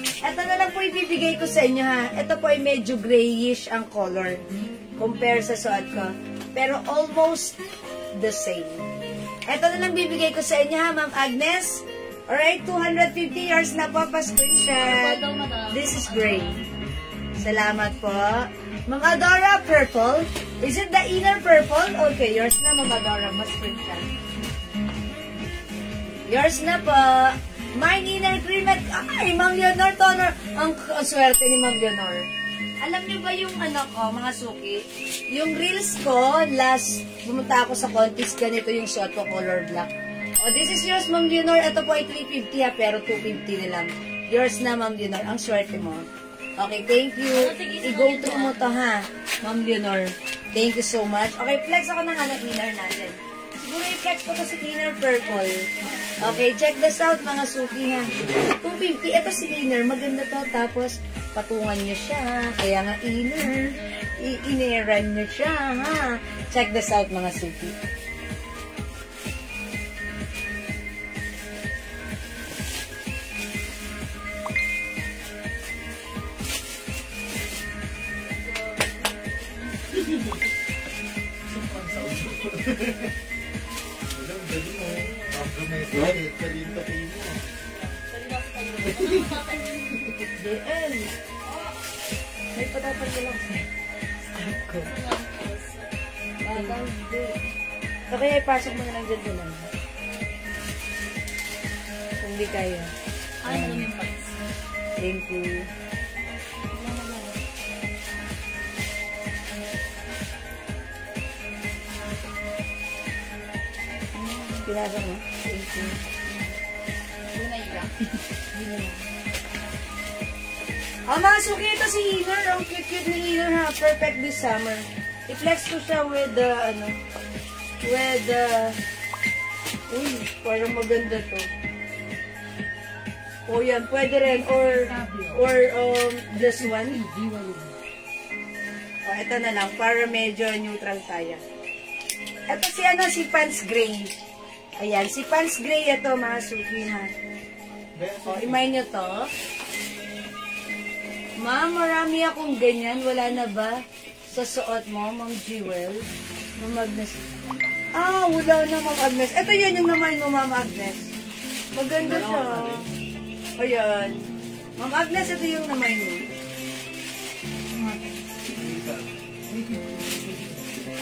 Ito na lang po ibibigay ko sa inyo ha. Ito po ay medyo grayish ang color compare sa suot ko. Pero almost the same. Ito na lang bibigay ko sa inyo ha, Ma'am Agnes. Alright, 250 yours na po pa screenshot. This is gray. Salamat po. Ma'am Adora, purple. Is it the inner purple? Okay, yours na, Ma'am Adora. Mas print ka. Yours na po. Mine inner cream at... Ay, Ma'am Leonor Toner. Ang swerte ni Ma'am Leonor. Alam niyo ba yung mga suki? Yung reels ko, last, bumunta ako sa contest, ganito yung suot ko, color black. Oh, this is yours, Ma'am Leonor. Ito po ay 350 ha, pero 250 na lang. Yours na, Ma'am Leonor. Ang swerte mo. Okay, thank you. I-go through mo to ha, Ma'am Leonor. Thank you so much. Okay, flex ako ng inner natin. Siguro i-flex ko to si inner purple. Okay, check this out mga suki ha. 250. Ito si inner. Maganda to. Tapos, patungan nyo siya. Kaya nga inner. I-ineran nyo siya ha. Check this out mga suki. DL. May patapag ko lang. Start ko. So, kaya ipasok mo na lang dyan lang. Kung di kaya. Thank you. Pinasa mo? Thank you. Mga suki, ito si Inner. Ang cute-cute ni Inner ha. Perfect this summer. I-flex ko siya with uy, parang maganda to. O yan, pwede rin. Or this one. O, ito na lang. Para medyo neutral tayo. Ito si Pants Gray. Ayan, si Pants Gray ito, mga suki ha. O, imay nyo to. Ma'am, marami akong ganyan. Wala na ba sa suot mo, Ma'am Jewel? Ma'am Agnes. Wala na, Ma'am Agnes. Ito yun yung naman mo, Ma'am Agnes. Maganda siya. Ayan. Ma'am Agnes, ito yung naman mo.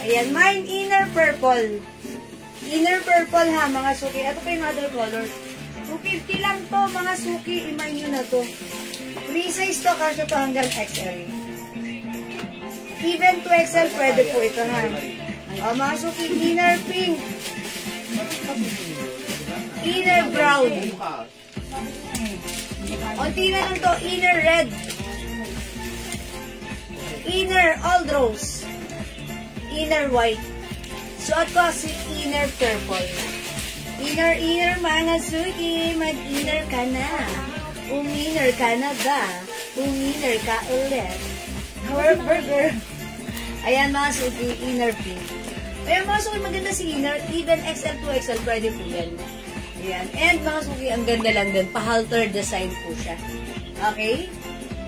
Ayan, mine inner purple. Inner purple ha, mga suki. Ito pa yung other color. 250 lang to, mga suki. Imay nyo na to. Free size to, kasi to hanggang XL. Even to XL, pwede po ito ha. Mga suki, inner pink. Inner brown. Unti na lang to, inner red. Inner old rose. Inner white. Suot ko si inner purple. Inner, mga suki, mag-inner ka na. Uminner ka na ba? Uminner ka ulit. Burger. Ayan mga suki, inner pink. Ayan mga suki, maganda si inner. Even XL to XL, pwede po yan. Ayan. And mga suki, ang ganda lang din. Pa-halter design po siya. Okay?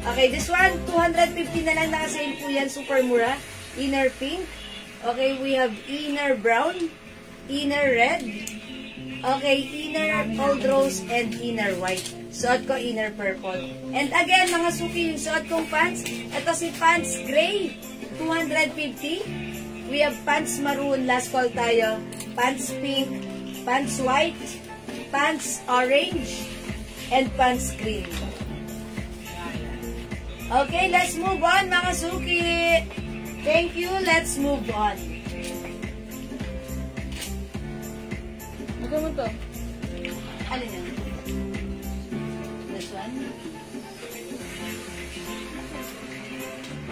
Okay, this one, 250 na lang naka-sale po yan. Super mura. Inner pink. Okay, we have inner brown. Inner red. Okay, inner old rose and inner white. Suot ko inner purple. And again, mga suki, yung suot kong pants, ito si Pants Gray, 250. We have Pants Maroon, last call tayo. Pants Pink, Pants White, Pants Orange, and Pants Green. Okay, let's move on, mga suki. Thank you, let's move on. Magkano to? Alin yan? This one?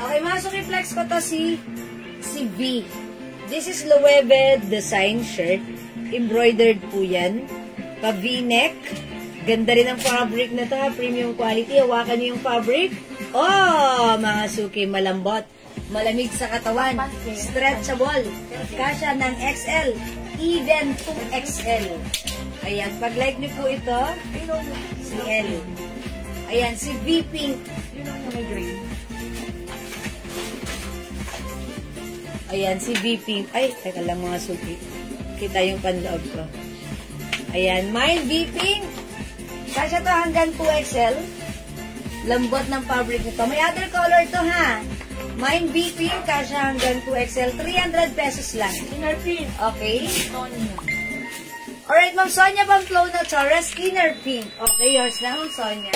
Okay, mga suki-flex ko to si V. This is Loewe design shirt. Embroidered po yan. Pa V-neck. Ganda rin ang fabric na to. Premium quality. Hawakan niyo yung fabric. Oh, mga suki, malambot. Malamig sa katawan. Stretchable. Kasya ng XL. Even to XL. Ayan, pag like niyo po ito, si L. Ayan, si V Pink. Ayan, si V Pink. Ay, teka lang mga suki. Kita yung panloob ko. Ayan, mine V Pink. Kasya to hanggang 2XL. Lambot ng fabric nito. May other color to ha. Mine B pink, kasya hanggang 2XL. 300 pesos lang. Inner pin. Okay? Sonia. Alright, Ma'am Sonia Pamplona Torres, inner pink. Okay, yours na, Ma'am Sonia.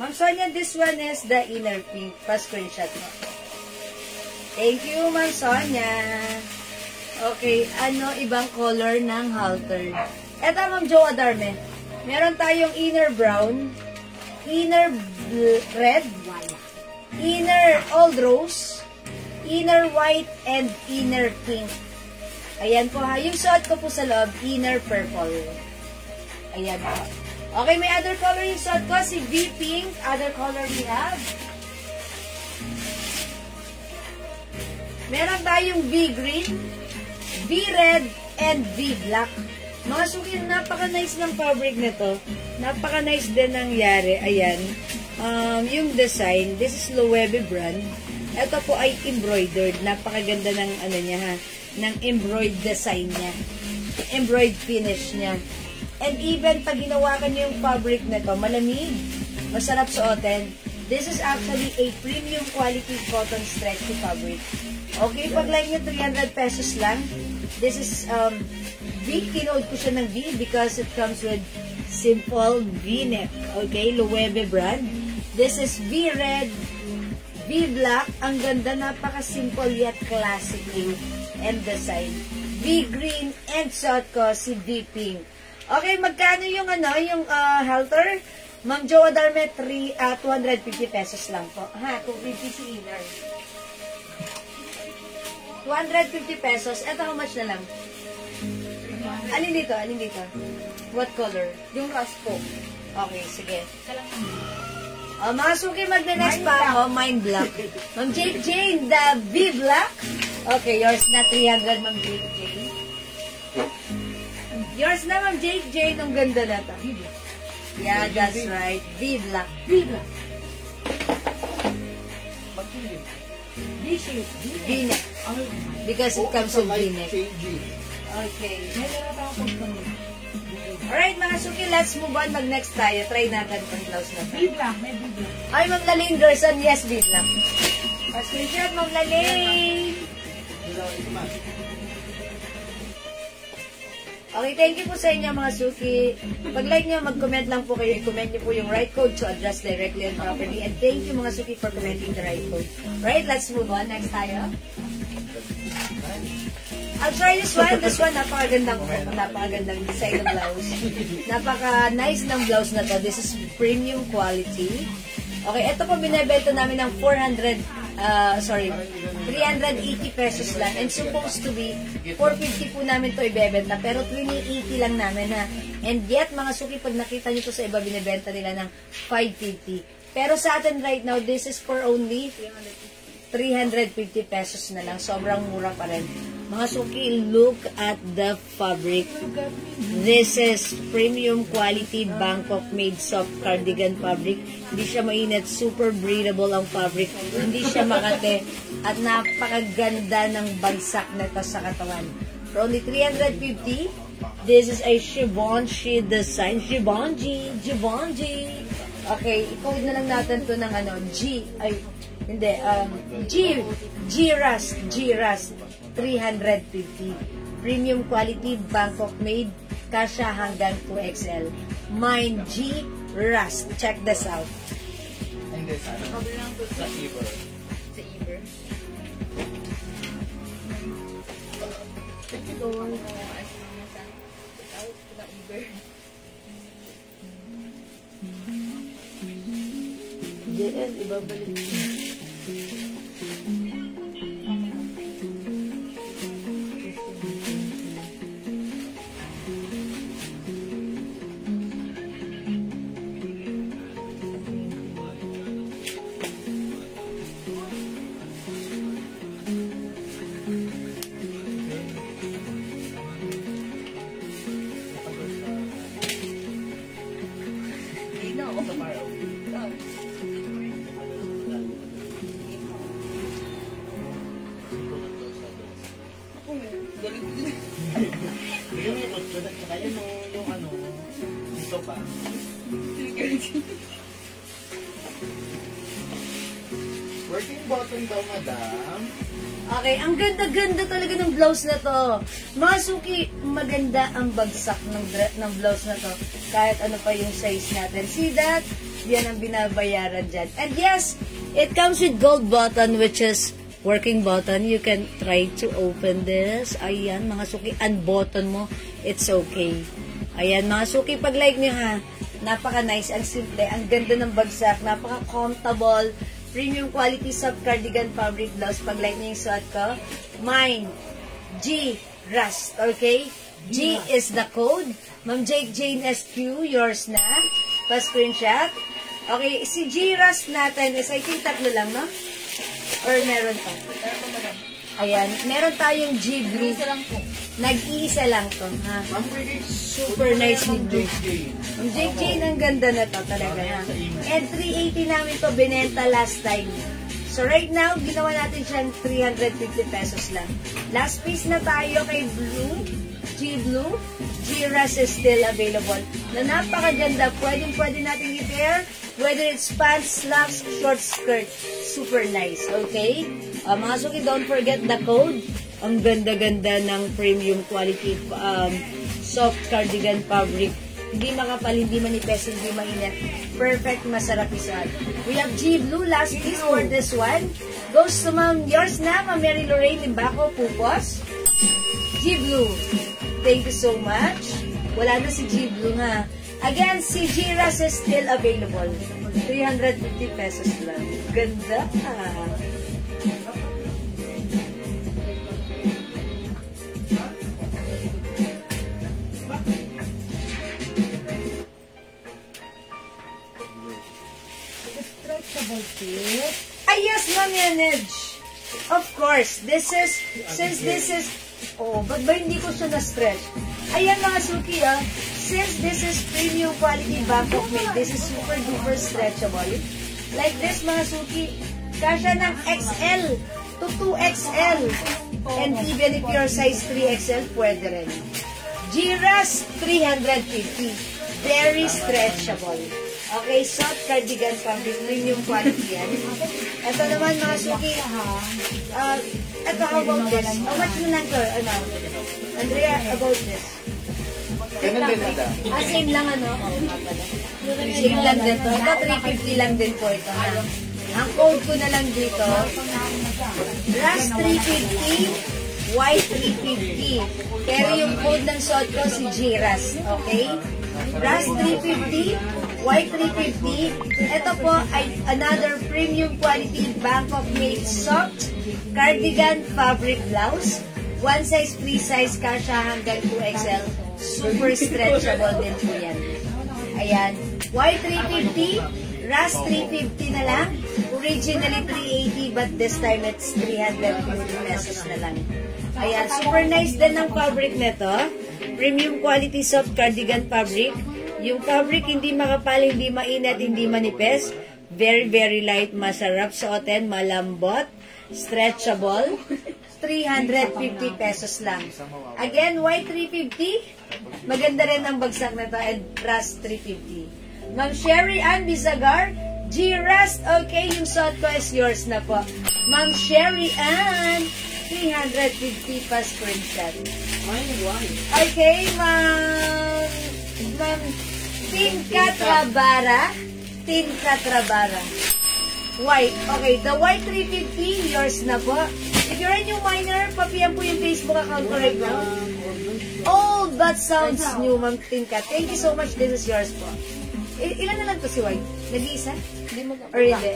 Ma'am Sonia, this one is the inner pink. Pa-screenshot mo. Thank you, Ma'am Sonia. Okay, ano ibang color ng halter? Eto, Ma'am Jo Adarme. Meron tayong inner brown, inner red, inner old rose, inner white, and inner pink. Ayan po ha. Yung suot ko po sa loob, inner purple. Ayan po. Okay, may other color yung suot ko. Si V pink. Other color we have. Meron tayong V green, V red, and V black. Mga suki, napaka-nice ng fabric nito. Napaka-nice din nangyari. Ayan. Yung design, this is Loewe brand. Ito po ay embroidered. Napakaganda ng ano niya ha, ng embroidered design niya. Embroidered finish niya. And even pag ginawakan niyo yung fabric nito, malamig. Masarap suotin. This is actually a premium quality cotton stretchy fabric. Okay, pag like nyo 300 pesos lang. This is V, kinood ko siya ng V because it comes with simple V-neck. Okay, Loewe brand. This is V red, V black. Ang ganda, napaka-simple yet classic look and design. V green and suot ko si V pink. Okay, magkano yung yung halter? Ma'am Jo Adarme, 250 pesos lang po. Ha, 250 si inner. 250 pesos. Eto, how much na lang? Alin dito? Alin dito? What color? Yung raspo. Okay, sige. Mga suki, magna-next pa ako. Mine black. Ma'am Jake Jane, the V black. Okay, yours na 300, Ma'am Jake Jane. Yours na, Ma'am Jake Jane. Ang ganda na to. Yeah, that's right. V black. V black. V-shape. V-neck. Because it comes with V-neck. Okay. Alright, mga suki, let's move on. Mag-next tayo. Try natin itong blouse na to. V black. May V black. Ay, Ma'am Laline Gerson. Yes, V black. Pa-screenshot, Ma'am Laline. Okay, thank you po sa inyo mga suki. Pag-like nyo, mag-comment lang po kayo. I-comment nyo po yung right code to address directly and properly. And thank you mga suki for commenting the right code. Right, let's move on. Next tayo. I'll try this one. This one, napakagandang design ng blouse. Napaka-nice ng blouse na to. This is premium quality. Okay, ito po binibenta namin ng 380 pesos lang. And supposed to be 450 po namin to ibebenta. Pero 380 lang namin ha. And yet, mga suki, pag nakita nyo to sa iba, binibenta nila ng 550. Pero sa atin right now, this is for only 350 pesos na lang. Sobrang mura pa rin. Mga suki, look at the fabric. This is premium quality Bangkok made soft cardigan fabric. Hindi siya mainit. Super breathable ang fabric. Hindi siya makate. At napakaganda ng bagsak na ito sa katawan. For only 350, this is a Givenchy design. Givenchy. Okay, i-code na lang natin to ng G-Rust. 350. Premium quality, Bangkok made, kasya hanggang 2XL. Mine G-Rust. Check this out. And this, sa Iber. Sa Iber. Diyan, ibabalik. Working button daw, madam. Okay, ang ganda-ganda talaga ng blouse na to. Mga suki, maganda ang bagsak ng blouse na to. Kahit ano pa yung size natin. See that? Yan ang binabayaran dyan. And yes, it comes with gold button, which is working button. You can try to open this. Ayan, mga suki, unbutton mo. It's okay. Ayan, mga suki, pag-like nyo ha. Napaka-nice, ang simple, ang ganda ng bagsak, napaka-comfortable. Premium quality soft cardigan fabric blouse. Pag-like niyo yung suot ko. Mine, G Rust. Okay? G is the code. Ma'am Jake Jane SQ, yours na. Pa-screenshot. Okay, si G Rust natin is, I think, 3 lang, no? Or meron pa? Ayan, meron tayong G Blue. Nag-iisa lang to, ha? Super nice ni Blue. Ang Jake Jane, ang ganda na to talaga, ha? And 380 namin to binenta last time. So right now, ginawa natin siyang 350 pesos lang. Last piece na tayo kay Blue. G Blue. G Rust is still available. Na napakaganda. Pwede natin i-pair. Whether it's pants, slacks, short skirt. Super nice. Okay? Mga suki, don't forget the code. Ang ganda-ganda ng premium quality soft cardigan fabric. Hindi makapal, hindi manipes, hindi mainit. Perfect, masarap isuot. We have G Blue, last piece for this one. Goes to yours na, Ma'am Mary Lorraine Limbaco, Pupos. G Blue, thank you so much. Wala na si G Blue ha. Again, si G Rust is still available. 350 pesos lang. Ganda. Ay, yes, Ma'am Yanedge. Of course, since this is, ba't ba hindi ko siya na-stretch? Ayan mga suki, since this is premium quality Bangkok made, this is super duper stretchable. Like this mga suki, kasya ng XL to 2XL. And even if your size 3XL, pwede rin. G-Rust, 350. Very stretchable. Okay, soft cardigan fabric, premium quality yan. Ito naman mga suki, ito, how about this? How much mo lang to? Andrea, about this? Same lang ano? Same lang dito. Ito, 350 lang din po ito. Ang code ko na lang dito, Rust 350, white 350. Pero yung code ng suot ko, si G-Rust. Okay? Rust 350, white 350. Ito po ay another premium quality Bangkok made soft cardigan fabric blouse. One size, free size, kasha hanggang 2XL. Super stretchable din po yan. Ayan. White 350, Rust 350 na lang. Originally 380 but this time it's 350 pesos na lang. Ayan. Super nice din ng fabric nito. Premium quality soft cardigan fabric. Yung fabric hindi makapal, hindi mainit, hindi manipes. Very, very light, masarap suotin, malambot, stretchable. 350 pesos lang. Again, white 350. Maganda rin ang bagsak na to and Rust 350. Ma'am Sherry Ann Bizagar, G-Rust. Okay, yung suot ko is yours na po. Ma'am Sherry Ann, 350 pa screenshot. Okay, Ma'am Tinka Trabara. White. Okay, the white 350, yours na po. If you're a new miner, papiyan po yung Facebook account ko right now. Old but sounds new, Ma'am Tinka. Thank you so much. This is yours po. Ilan na lang to si white? Nag-iisa? Or hindi?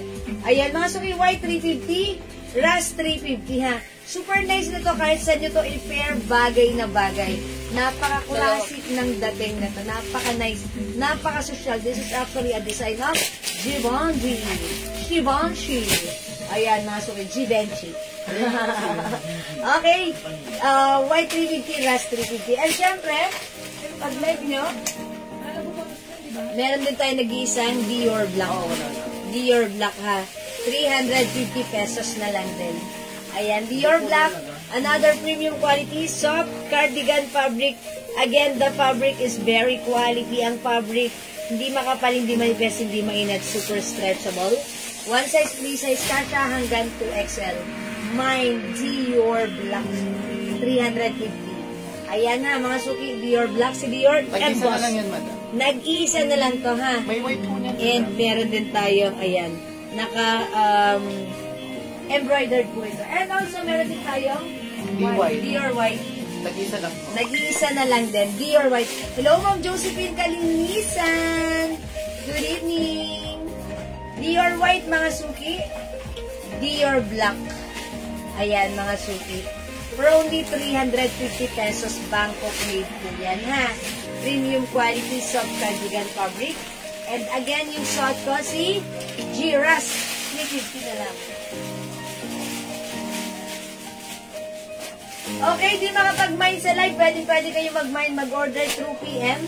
Ayan, mga suki, white 350, Rust 350 ha. Super nice na to kahit sa nyo to i-pair, bagay na bagay. Napaka-classic ng dating na to. Napaka-nice. Napaka-social. This is actually a design of Givenchy. Ayan, mga suki, Givenchy. Okay. White 350, Rust 350. And syempre, pag-like nyo, meron din tayo nag-iisang Dior Black. Dior Black ha. 350 pesos na lang din. Ayan, Dior Black. Another premium quality, soft cardigan fabric. Again, the fabric is very quality. Ang fabric, hindi makapal, hindi manipes, hindi mainit. Super stretchable. One size, free size, kasha hanggang 2XL. Mine, Dior Black, 350. Ayan na, mga suki, Dior Black, si Dior, Tag-isa na lang yan, madam. Nag-iisa na lang to, ha? May white po niyan. And meron din tayo, ayan, embroidered po ito. And also, meron din tayong white. Dior White. Tag-isa lang po. Nag-iisa na lang din, Dior White. Hello, Ma'am Josephine Kalinisan. Good evening. Dior White, mga suki. Dior Black. Ayan, mga suki. For only 350 pesos, Bangkok made po yan, ha? Premium quality, soft cardigan fabric. And again, yung shot ko, si Giras. 350 na lang. Okay, di makapag-mine sa live. Pwede kayo mag-mine, mag-order through PM.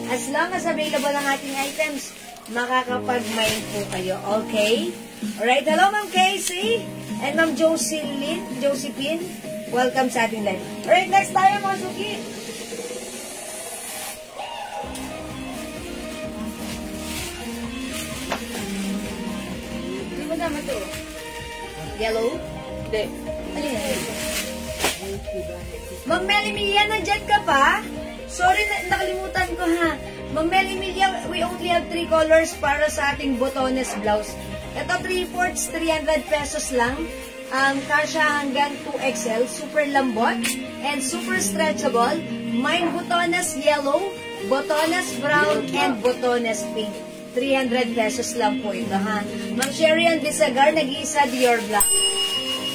As long as available ang ating items, makakapag-mine po kayo. Okay? Alright, hello Ma'am Casey and Ma'am Josephine. Welcome sa ating live. Alright, next tayo mga suki. Hindi mo naman ito. Yellow? Hindi. Alin yan? Ma'am Melimilla, nandyan ka pa? Sorry, nakalimutan ko ha. Ma'am Melimilla, we only have 3 colors para sa ating botones blouse. Ito 3/4, 300 pesos lang. Kasha hanggang 2XL, super lambot and super stretchable. Mine botones yellow, botones brown, and botones pink. 300 pesos lang po ito, ha? Ma'am Sherian Bisagar, nag-iisa Dior Black.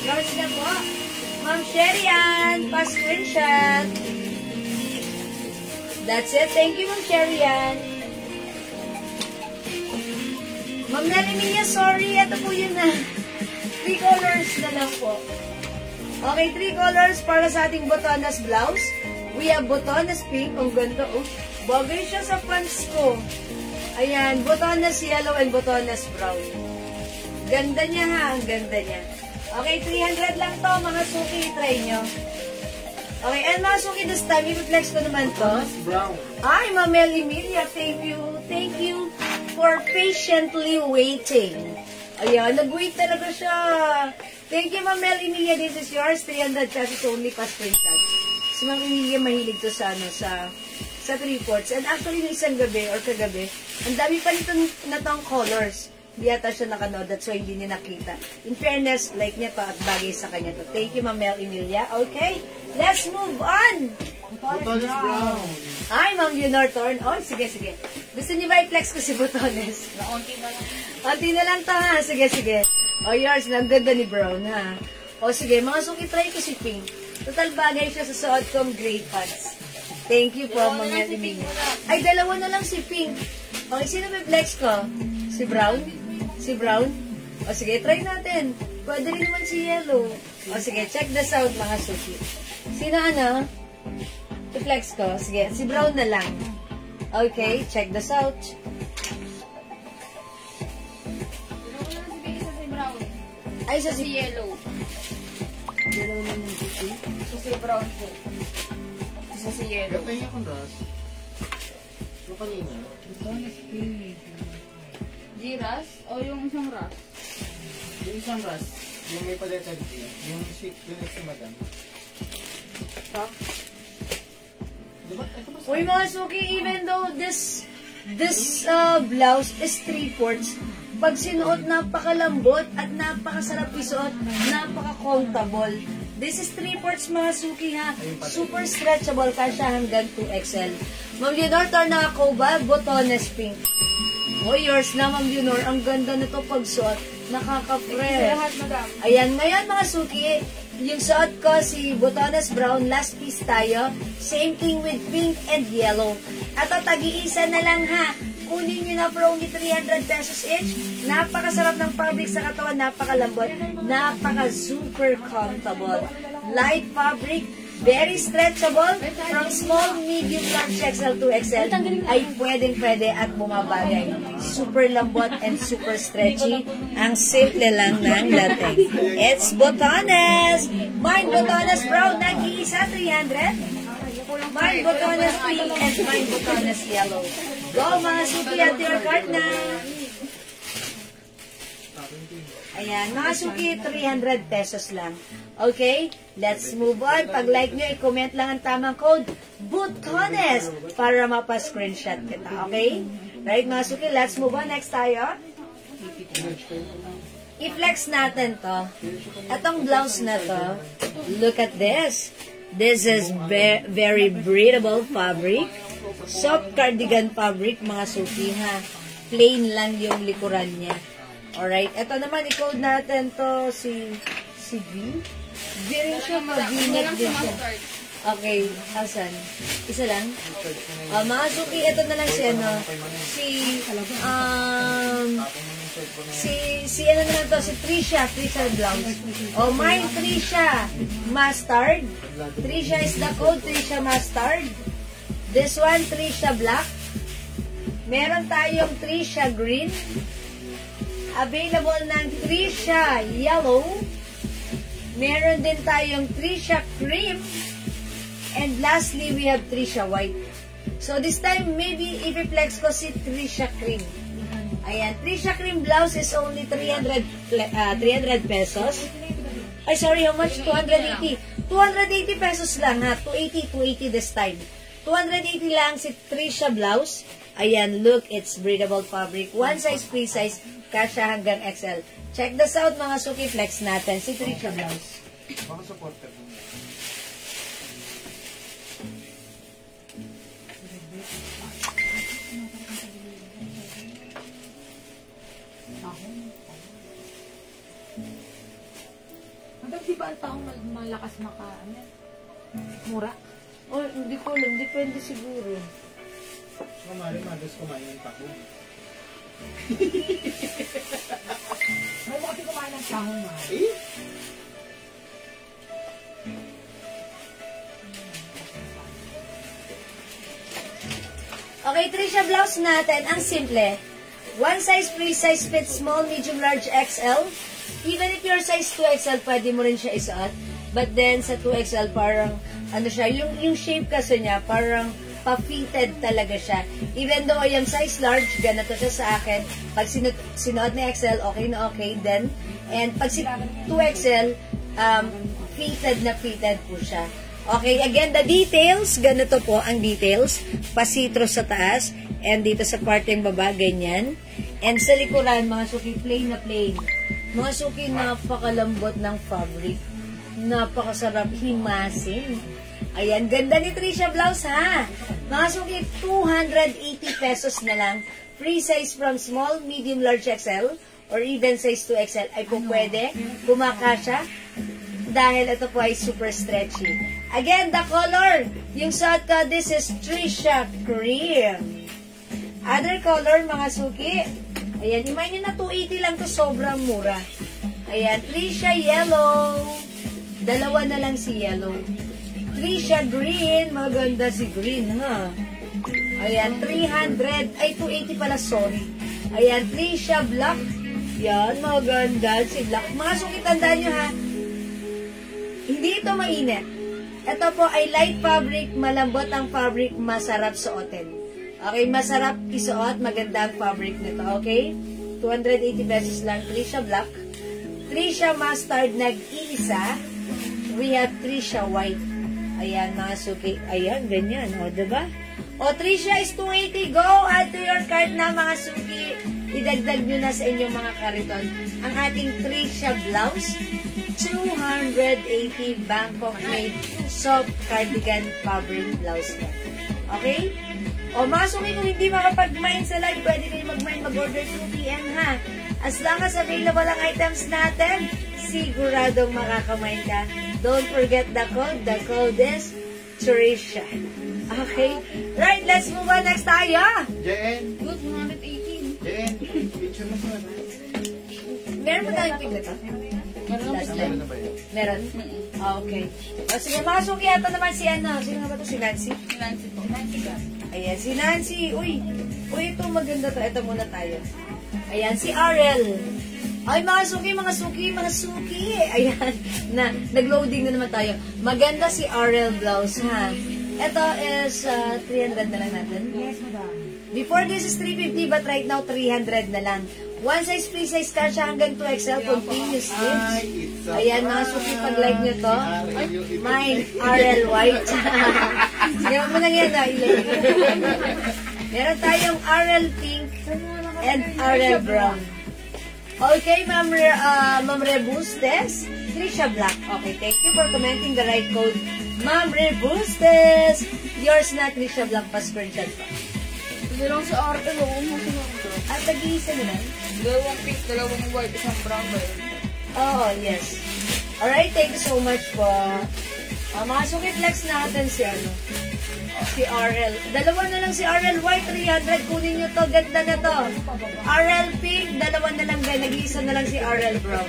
Yours na po. Ma'am Sherian, pa-screenshot. That's it. Thank you, Ma'am Sherian. Ma'am Nalimia, sorry. Ito po yun na. 3 colors na lang po. Okay, 3 colors para sa ating botones blouse. We have botones pink. Ang ganda, oh. Bagay siya sa pants ko. Ayan, botones yellow and botones brown. Ganda niya ha, ang ganda niya. Okay, 300 lang to, mga suki, try nyo. Okay, and mga suki, this time, i-flex ko naman to. Brown. Ay, Mamel Emilia, thank you. Thank you for patiently waiting. Ayan, nag-wait talaga siya. Thank you, Mamel Emilia. This is yours. 300 pesos only pa screenshot. Si Ma'am Emilia mahilig to sa, sa 3/4. And actually, ng isang gabi or kagabi, ang dami pa nito na tong colors. Hindi yata siya nakanood. That's why hindi niya nakita. In fairness, like niya to at bagay sa kanya to. Thank you, Mamel Emilia. Okay, let's move on. Botones brown. Ay, Ma'am Leonor Torn. Oh, sige, sige. Gusto niyo ba i-flex ko si Botones? Naunti na lang. Konti na lang to, ha? Sige, sige. Oh, yours. Ang ganda ni Brown, ha? Oh, sige. Mga suki, try ko si Pink. Total bagay siya sa suot kong gray pants. Thank you po, Ma'am Emilia. Ay, dalawa na lang si Pink. Okay, sino may flex ko? Si Brown? Si Brown? O sige, try natin. Pwede rin naman si Yellow. O sige, check this out mga suki. Sino ano? I-flex ko. Sige, si Brown na lang. Okay, check this out. Isa si brown. Ay, sa Si si... yellow. Yellow na lang suki. Isa si brown po. Isa si yellow. Ito yung ras. Yung kanina. Giras o yung isang ras? Yung isang ras. Yung may paleta dito. Yung chic. Yung si madam. Diba? Ito ba sa... Uy mga suki, even though this blouse is 3/4, pag sinuot, napakalambot at napakasarap isuot, napaka-comfortable. This is 3/4 mga suki ha. Super stretchable, kasya hanggang 2XL. Ma'am Leonor, Tornaco ba? Botones pink. Oh, yours na, Ma'am Leonor. Ang ganda nito pag suot. Nakaka-fresh. Lahat, madam. Ayan, ngayon mga suki, yung suot ko si Botones Brown, last piece tayo. Same thing with pink and yellow. At tag-iisa na lang ha. Kunin nyo na for only 300 pesos each. Napakasarap ng fabric sa katawan, napakalambot, napaka-super comfortable. Light fabric, very stretchable, from small, medium, large, XL to XL, ay pwedeng-pwede at bumabagay. Super lambot and super stretchy. Ang simple lang ng dating. It's Botones! Mine Botones Brown, nag-iisa 300. Mine Botones Pink and mine Botones Yellow. Go mga suki at your card na! Ayan, mga suki, 300 pesos lang. Okay, let's move on. Pag like nyo, i-comment lang ang tamang code, BOOTCONES, para mapa-screenshot kita. Okay? Right, mga suki, let's move on. Next tayo. I-flex natin to. Itong blouse na to, look at this. This is very breathable fabric. Soft cardigan fabric, mga suki, ha. Plain lang yung likuran niya. Alright, ito naman, i-code natin to si V. V rin siya, mag-v-neck din siya. Okay, asan? Isa lang? Mga suki, ito na lang siya, no? Si ano naman to, si Trisha blouse. Mine, Trisha mustard. Trisha is the code, Trisha mustard. This one, Trisha black. Meron tayong Trisha green. Available ng Trisha yellow. Meron din tayong Trisha cream. And lastly, we have Trisha white. So this time, maybe i-flex ko si Trisha cream. Ayan, Trisha cream blouse is only 300 pesos. Ay, sorry, how much? 280. 280 pesos lang, ha? 280 this time. 280 lang si Trisha blouse. Ayan, look, it's breathable fabric. One size, free size, kasha hanggang XL. Check this out, mga suki, flex natin. Si Trisha blouse. Baka supporter. Hanggang di ba ang taong malakas mura? Oh, hindi ko alam. Depende siguro. Kumari, magas kumain ng tako. May mo kasi kumain ng tahong mahal. Okay, Trisha blouse natin. Ang simple. One size, free size, fits small, medium, large, XL. Even if your size 2XL, pwede mo rin siya isuot. But then, sa 2XL, parang, ano siya, yung shape kasi niya, parang pa-fitted talaga siya. Even though yung size large, ganito siya sa akin. Pag sinuot ni XL, okay na okay din. And pag 2XL, fitted po siya. Okay, again, the details, ganito po ang details. Pasitro sa taas, and dito sa part yung baba, ganyan. And sa likuran, mga suki, plain na plain. Mga suki, napakalambot ng fabric. Napakasarap himasin. Ayan, ganda ni Trisha blouse, ha? Mga suki, 280 pesos na lang. Free size from small, medium, large, XL, or even size 2XL ay po pwede. Kumakasya. Dahil ito po ay super stretchy. Again, the color. Yung suot ko, this is Trisha cream. Other color, mga suki. Ayan, imay nyo na 280 lang to, sobrang mura. Ayan, Trisha yellow. Dalawa na lang si yellow. Trisha green. Maganda si green, ha? Ayan, 300. Ay, 280 pala, sorry. Ayan, Trisha black. Yan, maganda si black. Mga suki, tandaan nyo, ha? Hindi ito mainit. Ito po ay light fabric, malambot ang fabric, masarap suotin. Okay, masarap isuot, maganda ang fabric nito, okay? 280 pesos lang, Trisha black. Trisha mustard, nag-iisa. We have Trisha white. Ayan, mga suki. Ayan, ganyan, o, diba? O, Trisha is 280. Go, add to your cart na, mga suki. Idagdag nyo na sa inyong mga kariton. Ang ating Trisha blouse, 280 Bangkok made soft cardigan fabric blouse na. Okay? O, mga suki, kung hindi makapag-mine sa live, pwede kayo mag-mine, mag-order 2 PM, ha? As long as available ang items natin, siguradong makakamine ka. Don't forget the code. The code is Trisha. Okay? Right, let's move on. Next tayo. JN. Good, 118. JN. Picture mo sa Meron mo tayong pigla to? Last time. Meron? Okay. O, sige, mga suki, ito naman si ano. Sino nga ba ito? Si Nancy? Nancy po. Nancy ka. Ayan, si Nancy. Uy, ito maganda to. Ito muna tayo. Ayan, si Ariel. Ay, mga suki. Ayan, nag-loading na naman tayo. Maganda si Ariel blouse, ha? Ito is 300 na lang natin. Yes, madam. Before this is 350, but right now 300 na lang. One size, free size kasha hanggang 2XL, continuous lips. Ayan, mga suki, pag-like nyo to. Mine, RL White. Ngayon mo lang yan, meron tayong RL Pink and RL Brown. Okay, Ma'am Rebustes, Trisha Black. Okay, thank you for commenting the right code. Ma'am Rebustes, yours na, Trisha Black, pa-screenshot pa. Hindi lang sa RL, ako mo sinunod. At tag-iisa na lang. Dalawang pink, dalawang white, isang brown ba yun? Oh, yes. Alright, thank you so much po. Mga suki-flex natin si si RL. Dalawa na lang si RL White, 300. Kunin nyo to, ganda na to. RL Pink, dalawa na lang din. Nag-iisa na lang si RL Brown.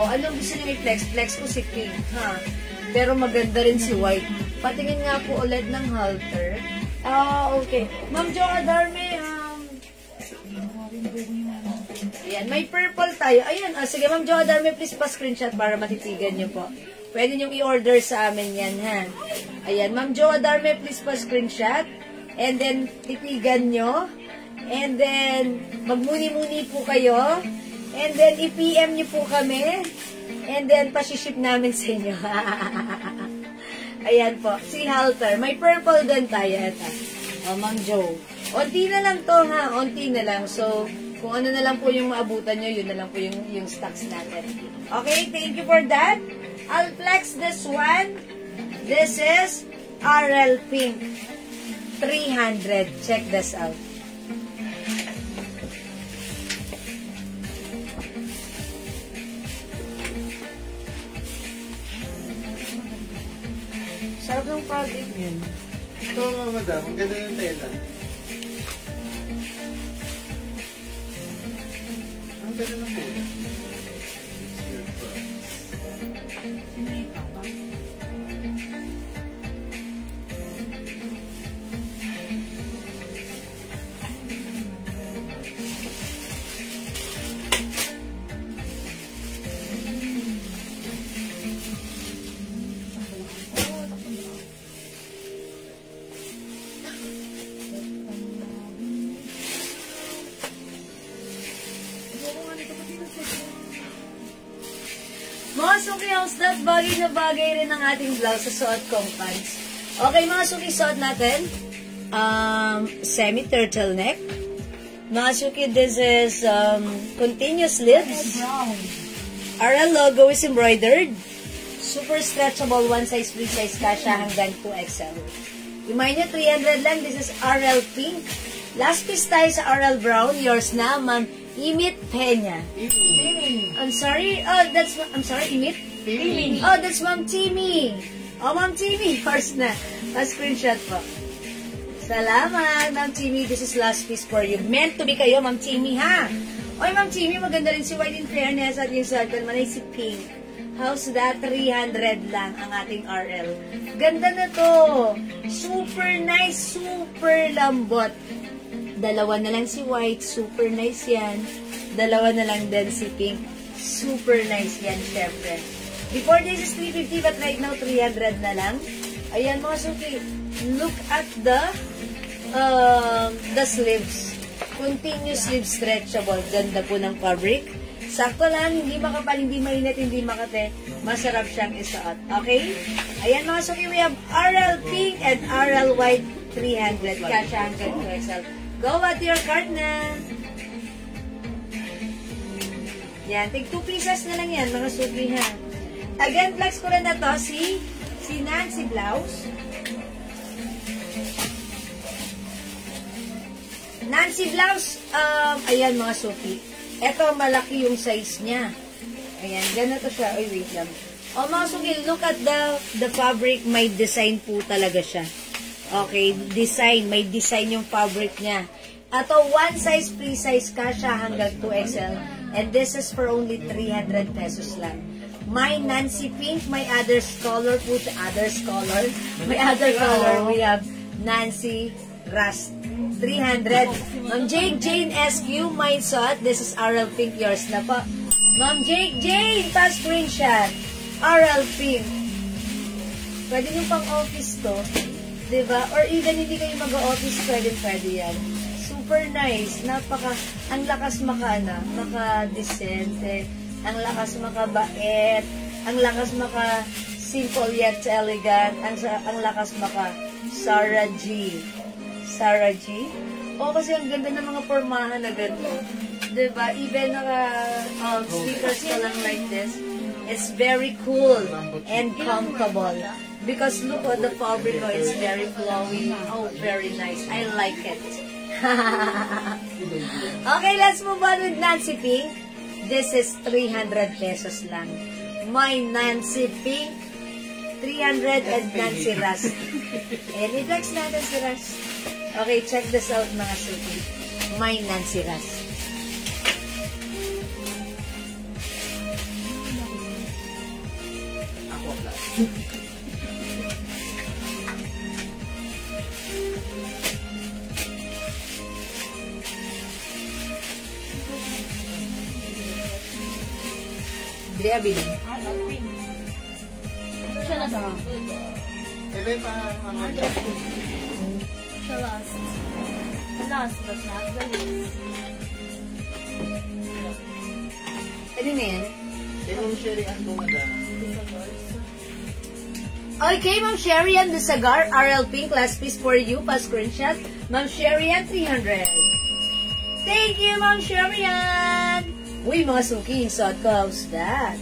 O, anong gusto nyo i-flex? Flex ko si Pink, ha? Pero maganda rin si White. Patingin nga po ulit ng halter. Okay. Ma'am Jo Adarme, ayan, may purple tayo. Ayan, sige Ma'am Jo Adarme, please pa-screenshot para matitigan nyo po. Pwede nyo i-order sa amin yan, ha? Ayan, Ma'am Jo Adarme, please pa-screenshot. And then, titigan nyo. And then, magmuni-muni po kayo. And then, i-PM nyo po kami. And then, pasiship namin sa inyo. Ayan po, si halter. May purple din tayo. Ito. O, Ma'am Jo. Onti na lang to, ha? Onti na lang. So, kung ano na lang po yung maabutan nyo, yun na lang po yung stocks natin. Okay, thank you for that. I'll flex this one. This is RL Pink. 300. Check this out. Sarap ng product yun. Ito nga, madam. Ang ganda yung tela. Ang ganda ng tela. Mga suki house that bagay na bagay rin ang ating blouse sa suot kong pants. Okay, mga suki, suot natin. Semi-turtleneck. Mga suki, this is continuous sleeves. RL logo is embroidered. Super stretchable, one size, free size kasha hanggang 2XL. Imay nyo, 300 lang. This is RL Pink. Last piece tayo sa RL Brown. Yours na, Ma'am Imit Peña. I'm sorry. Oh, that's I'm sorry, Imit? Timmy. Oh, that's Ma'am Timmy. Oh, Ma'am Timmy. Yours na. Pa-screenshot po. Salamat, Ma'am Timmy. This is last piece for you. Meant to be kayo, Ma'am Timmy, ha? Oy, Ma'am Timmy, maganda rin si White in fairness at yung circle man ay si Pink. How's that? 300 lang ang ating RL. Ganda na to. Super nice, super lambot. Dalawa na lang si White, super nice yan. Dalawa na lang din si Pink, super nice yan, syempre. Before this is 350, but right now 300 na lang. Ayan mga suki, look at the sleeves. Continuous sleeve stretchable. Ganda po ng fabric. Sakto lang, hindi makapal, hindi mainit, hindi makate. Masarap siyang isuot. Okay? Ayan mga suki, we have RL Pink and RL White 300. Kasha hanggang 2XL. Go at your cart na. Yan, tig 2 pieces na lang yan, mga suki, ha. Again, flex ko rin na to, si Nancy Blouse. Nancy Blouse, ayan mga suki. Ito, malaki yung size niya. Ayan, ganito siya. Ay, wait lang. O mga suki, look at the fabric. May design po talaga siya. Okay, design. May design yung fabric niya. Ato, one size, free size kasha hanggang 2XL. And this is for only 300 pesos lang. My Nancy Pink, my others color po, my other color, we have Nancy Rust. 300. Ma'am Jane SQ, my suot. This is RL Pink, yours na po. Ma'am Jane, pa-screenshot. RL Pink. Pwede nyo pang office to. Diba? Or even hindi kayo mag-office, pwede yan. super nice. Ang lakas maka-decente, ang lakas makabait, ang lakas simple yet elegant, ang lakas Sarah G. Sarah G? Kasi ang ganda ng mga pormahan na ganito. Diba? Even sneakers ka lang like this, it's very cool and comfortable. Because look at the fabric, it's very flowy. Oh, very nice. I like it. Okay, let's move on with Nancy Pink. This is 300 pesos lang. My Nancy Pink, 300 and Nancy Ras. And i-flex natin si Ras. Okay, check this out mga suki. My Nancy Ras. Drea bilhin. Siya na sa Ebe pa ang Siya last. Last but not the least. Ano na yan? Yung Sherry ang tumada. Okay, Ma'am Sherry and the Sagar, RL Pink, last piece for you, pa screenshot. Ma'am Sherry and 300. Thank you, Ma'am Sherry and... Uy, mga suki, yung suot ko, how's that?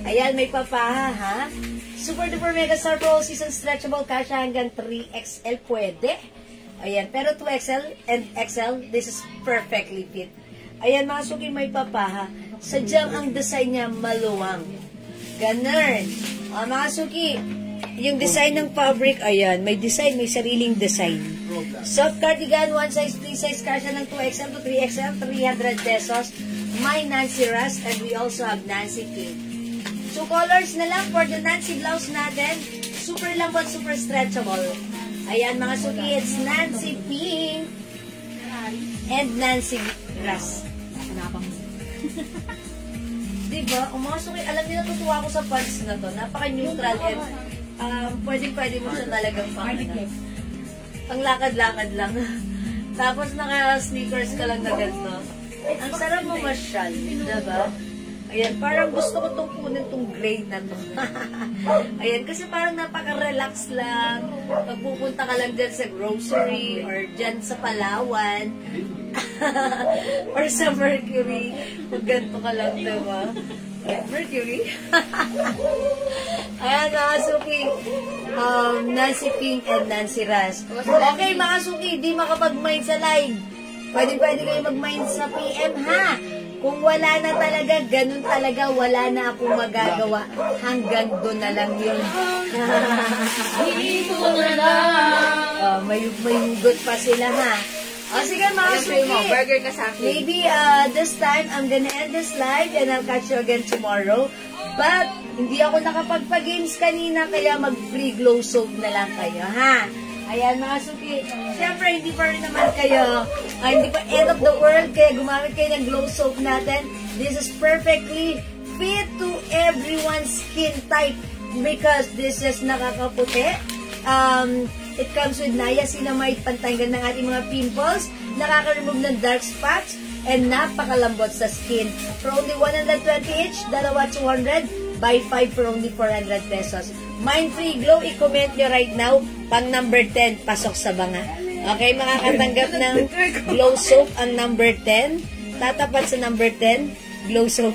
Ayan, may papaha, ha? Super Duper Mega Star Pro Season Stretchable, kasha hanggang 3XL pwede. Ayan, pero 2XL and XL, this is perfectly fit. Ayan, mga suki, may papaha. Sadyang ang design niya maluwang. Ganun. Mga suki, yung design ng fabric, ayan, may design, may sariling design. Soft cardigan, one size, 3 size, kasha ng 2XL to 3XL, 300 pesos. My Nancy Ras, and we also have Nancy Pink. 2 colors na lang for the Nancy blouse natin. Super lambot, super stretchable. Ayan mga suki, it's Nancy Pink and Nancy Ras. Diba? Mga suki, alam niyo, natutuwa ako sa pants na to. Napaka-neutral and pwede mo siya talagang pang-lakad-lakad lang. Tapos naka-sneakers ka lang na ganito. Ang sarap mo masyal, diba? Ayan, parang gusto ko itong kunin itong gray na to. Ayan, kasi parang napaka-relax lang. Pagpupunta ka lang dyan sa grocery or dyan sa Palawan or sa Mercury. Pag ganito ka lang, diba? Mercury. Ayan, mga suki. Nancy Pink and Nancy Ras. Okay, mga suki, di makapag-mind sa live. Pwede kayo mag-mind sa PM, ha? Kung wala na talaga, ganun talaga, wala na akong magagawa. Hanggang doon na lang yun. Dito na lang. May hugot pa sila, ha? Sige, mga suki. Burger ka sa akin. Maybe this time, I'm gonna end this live and I'll catch you again tomorrow. But, hindi ako nakapagpa-games kanina, kaya mag-free glow soap na lang kayo, ha? Ayan, mga suki. Siyempre, hindi pa rin naman kayo, hindi pa end of the world, kaya gumamit kayo ng glow soap natin. This is perfectly fit to everyone's skin type because this is nakakaputi. It comes with niacinamide, pantanggal ng ating mga pimples, nakaka-remove ng dark spots, and napakalambot sa skin. For only 120 each, dalawa 200, buy 5 for only 400 pesos. Mind Free Glow, i-comment nyo right now, pang number 10, pasok sa banga. Okay, makakatanggap ng glow soap ang number 10. Tatapat sa number 10, glow soap.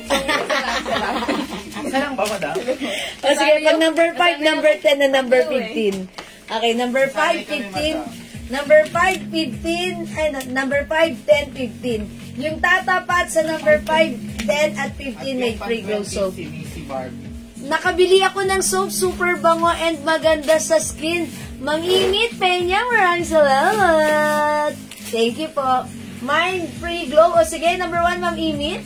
Sarang ba, madam? O sige, pag number 5, number 10, na number 15. Okay, number 5, 15. Number 5, 15. Ay, number 5, 10, 15. Yung tatapat sa number 5, 10, at 15 may free glow soap. Nakabili ako ng soap, super bango and maganda sa skin. Mang-init, Peña, maraming salamat. Thank you po. Mind Free Glow. O sige, number 1, Ma'am Imit.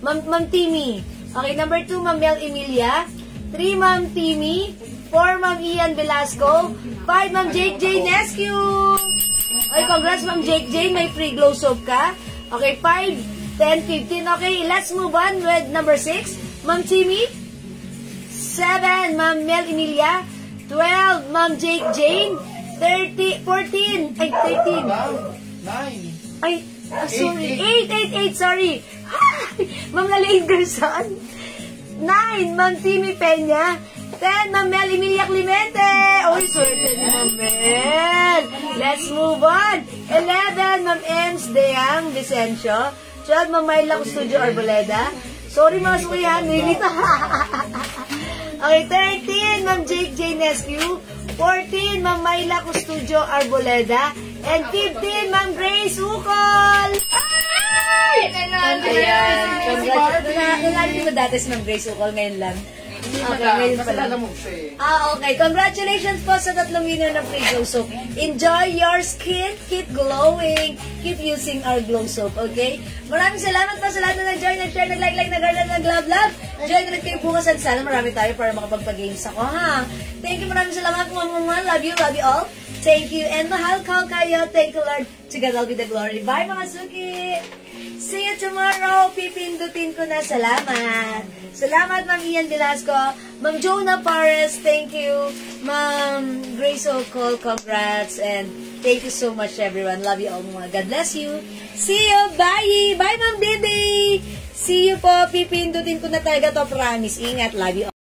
Ma'am Timmy. Okay, number 2, Ma'am Mel Emilia. 3, Ma'am Timmy. 4, Ma'am Ian Velasco. 5, Ma'am Jake J. Nescu. Okay, congrats, Ma'am Jake J. May free glow soap ka. Okay, 5, 10, 15. Okay, let's move on with number 6, Ma'am Timmy. 7, Ma'am Mel Emilia. 12, Ma'am Jake Jane. 14, ay 13. 9. Ay, sorry. 888, sorry. Ma'am Lalaine Garson. 9, Ma'am Timmy Peña. 10, Ma'am Mel Emilia Clemente. Uy, swerte ni Ma'am Mel. Let's move on. 11, Ma'am Ems Deang Vicencio. 12, Ma'am Myla Studio Arboleda. Sorry mga sukihan, nilita. Okay, 13, Ma'am Jake J. Nescu. 14, Ma'am Myla Studio Arboleda. And 15, Ma'am Grace Ukol. Ay! Ayan. Nalala mo dati si Ma'am Grace Ukol ngayon lang. Hindi Okay, madam, ngayon kasi pala. lalamog siya eh. Okay. Congratulations po sa 3 winner ng free glow soap. Enjoy your skin. Keep glowing. Keep using our glow soap, okay? Maraming salamat po sa lahat na nag-join, nag-share, nag-like, nag-garden, nag-love. Join na kayo bukas at sana marami tayo para makapagpag-games ako, ha? Thank you, maraming salamat. Love you all. Thank you. And mahal ko kayo. Thank you, Lord. To God all be the glory. Bye, mga suki. See you tomorrow. Pipindutin ko na. Salamat. Salamat, Ma'am Ian Velasco. Ma'am Jonah Pares, thank you. Ma'am Grace O'Cole, congrats. And thank you so much, everyone. Love you all. God bless you. See you. Bye. Bye, Ma'am Bibi. See you po. Pipindutin ko na talaga to. Promise. Ingat. Love you all.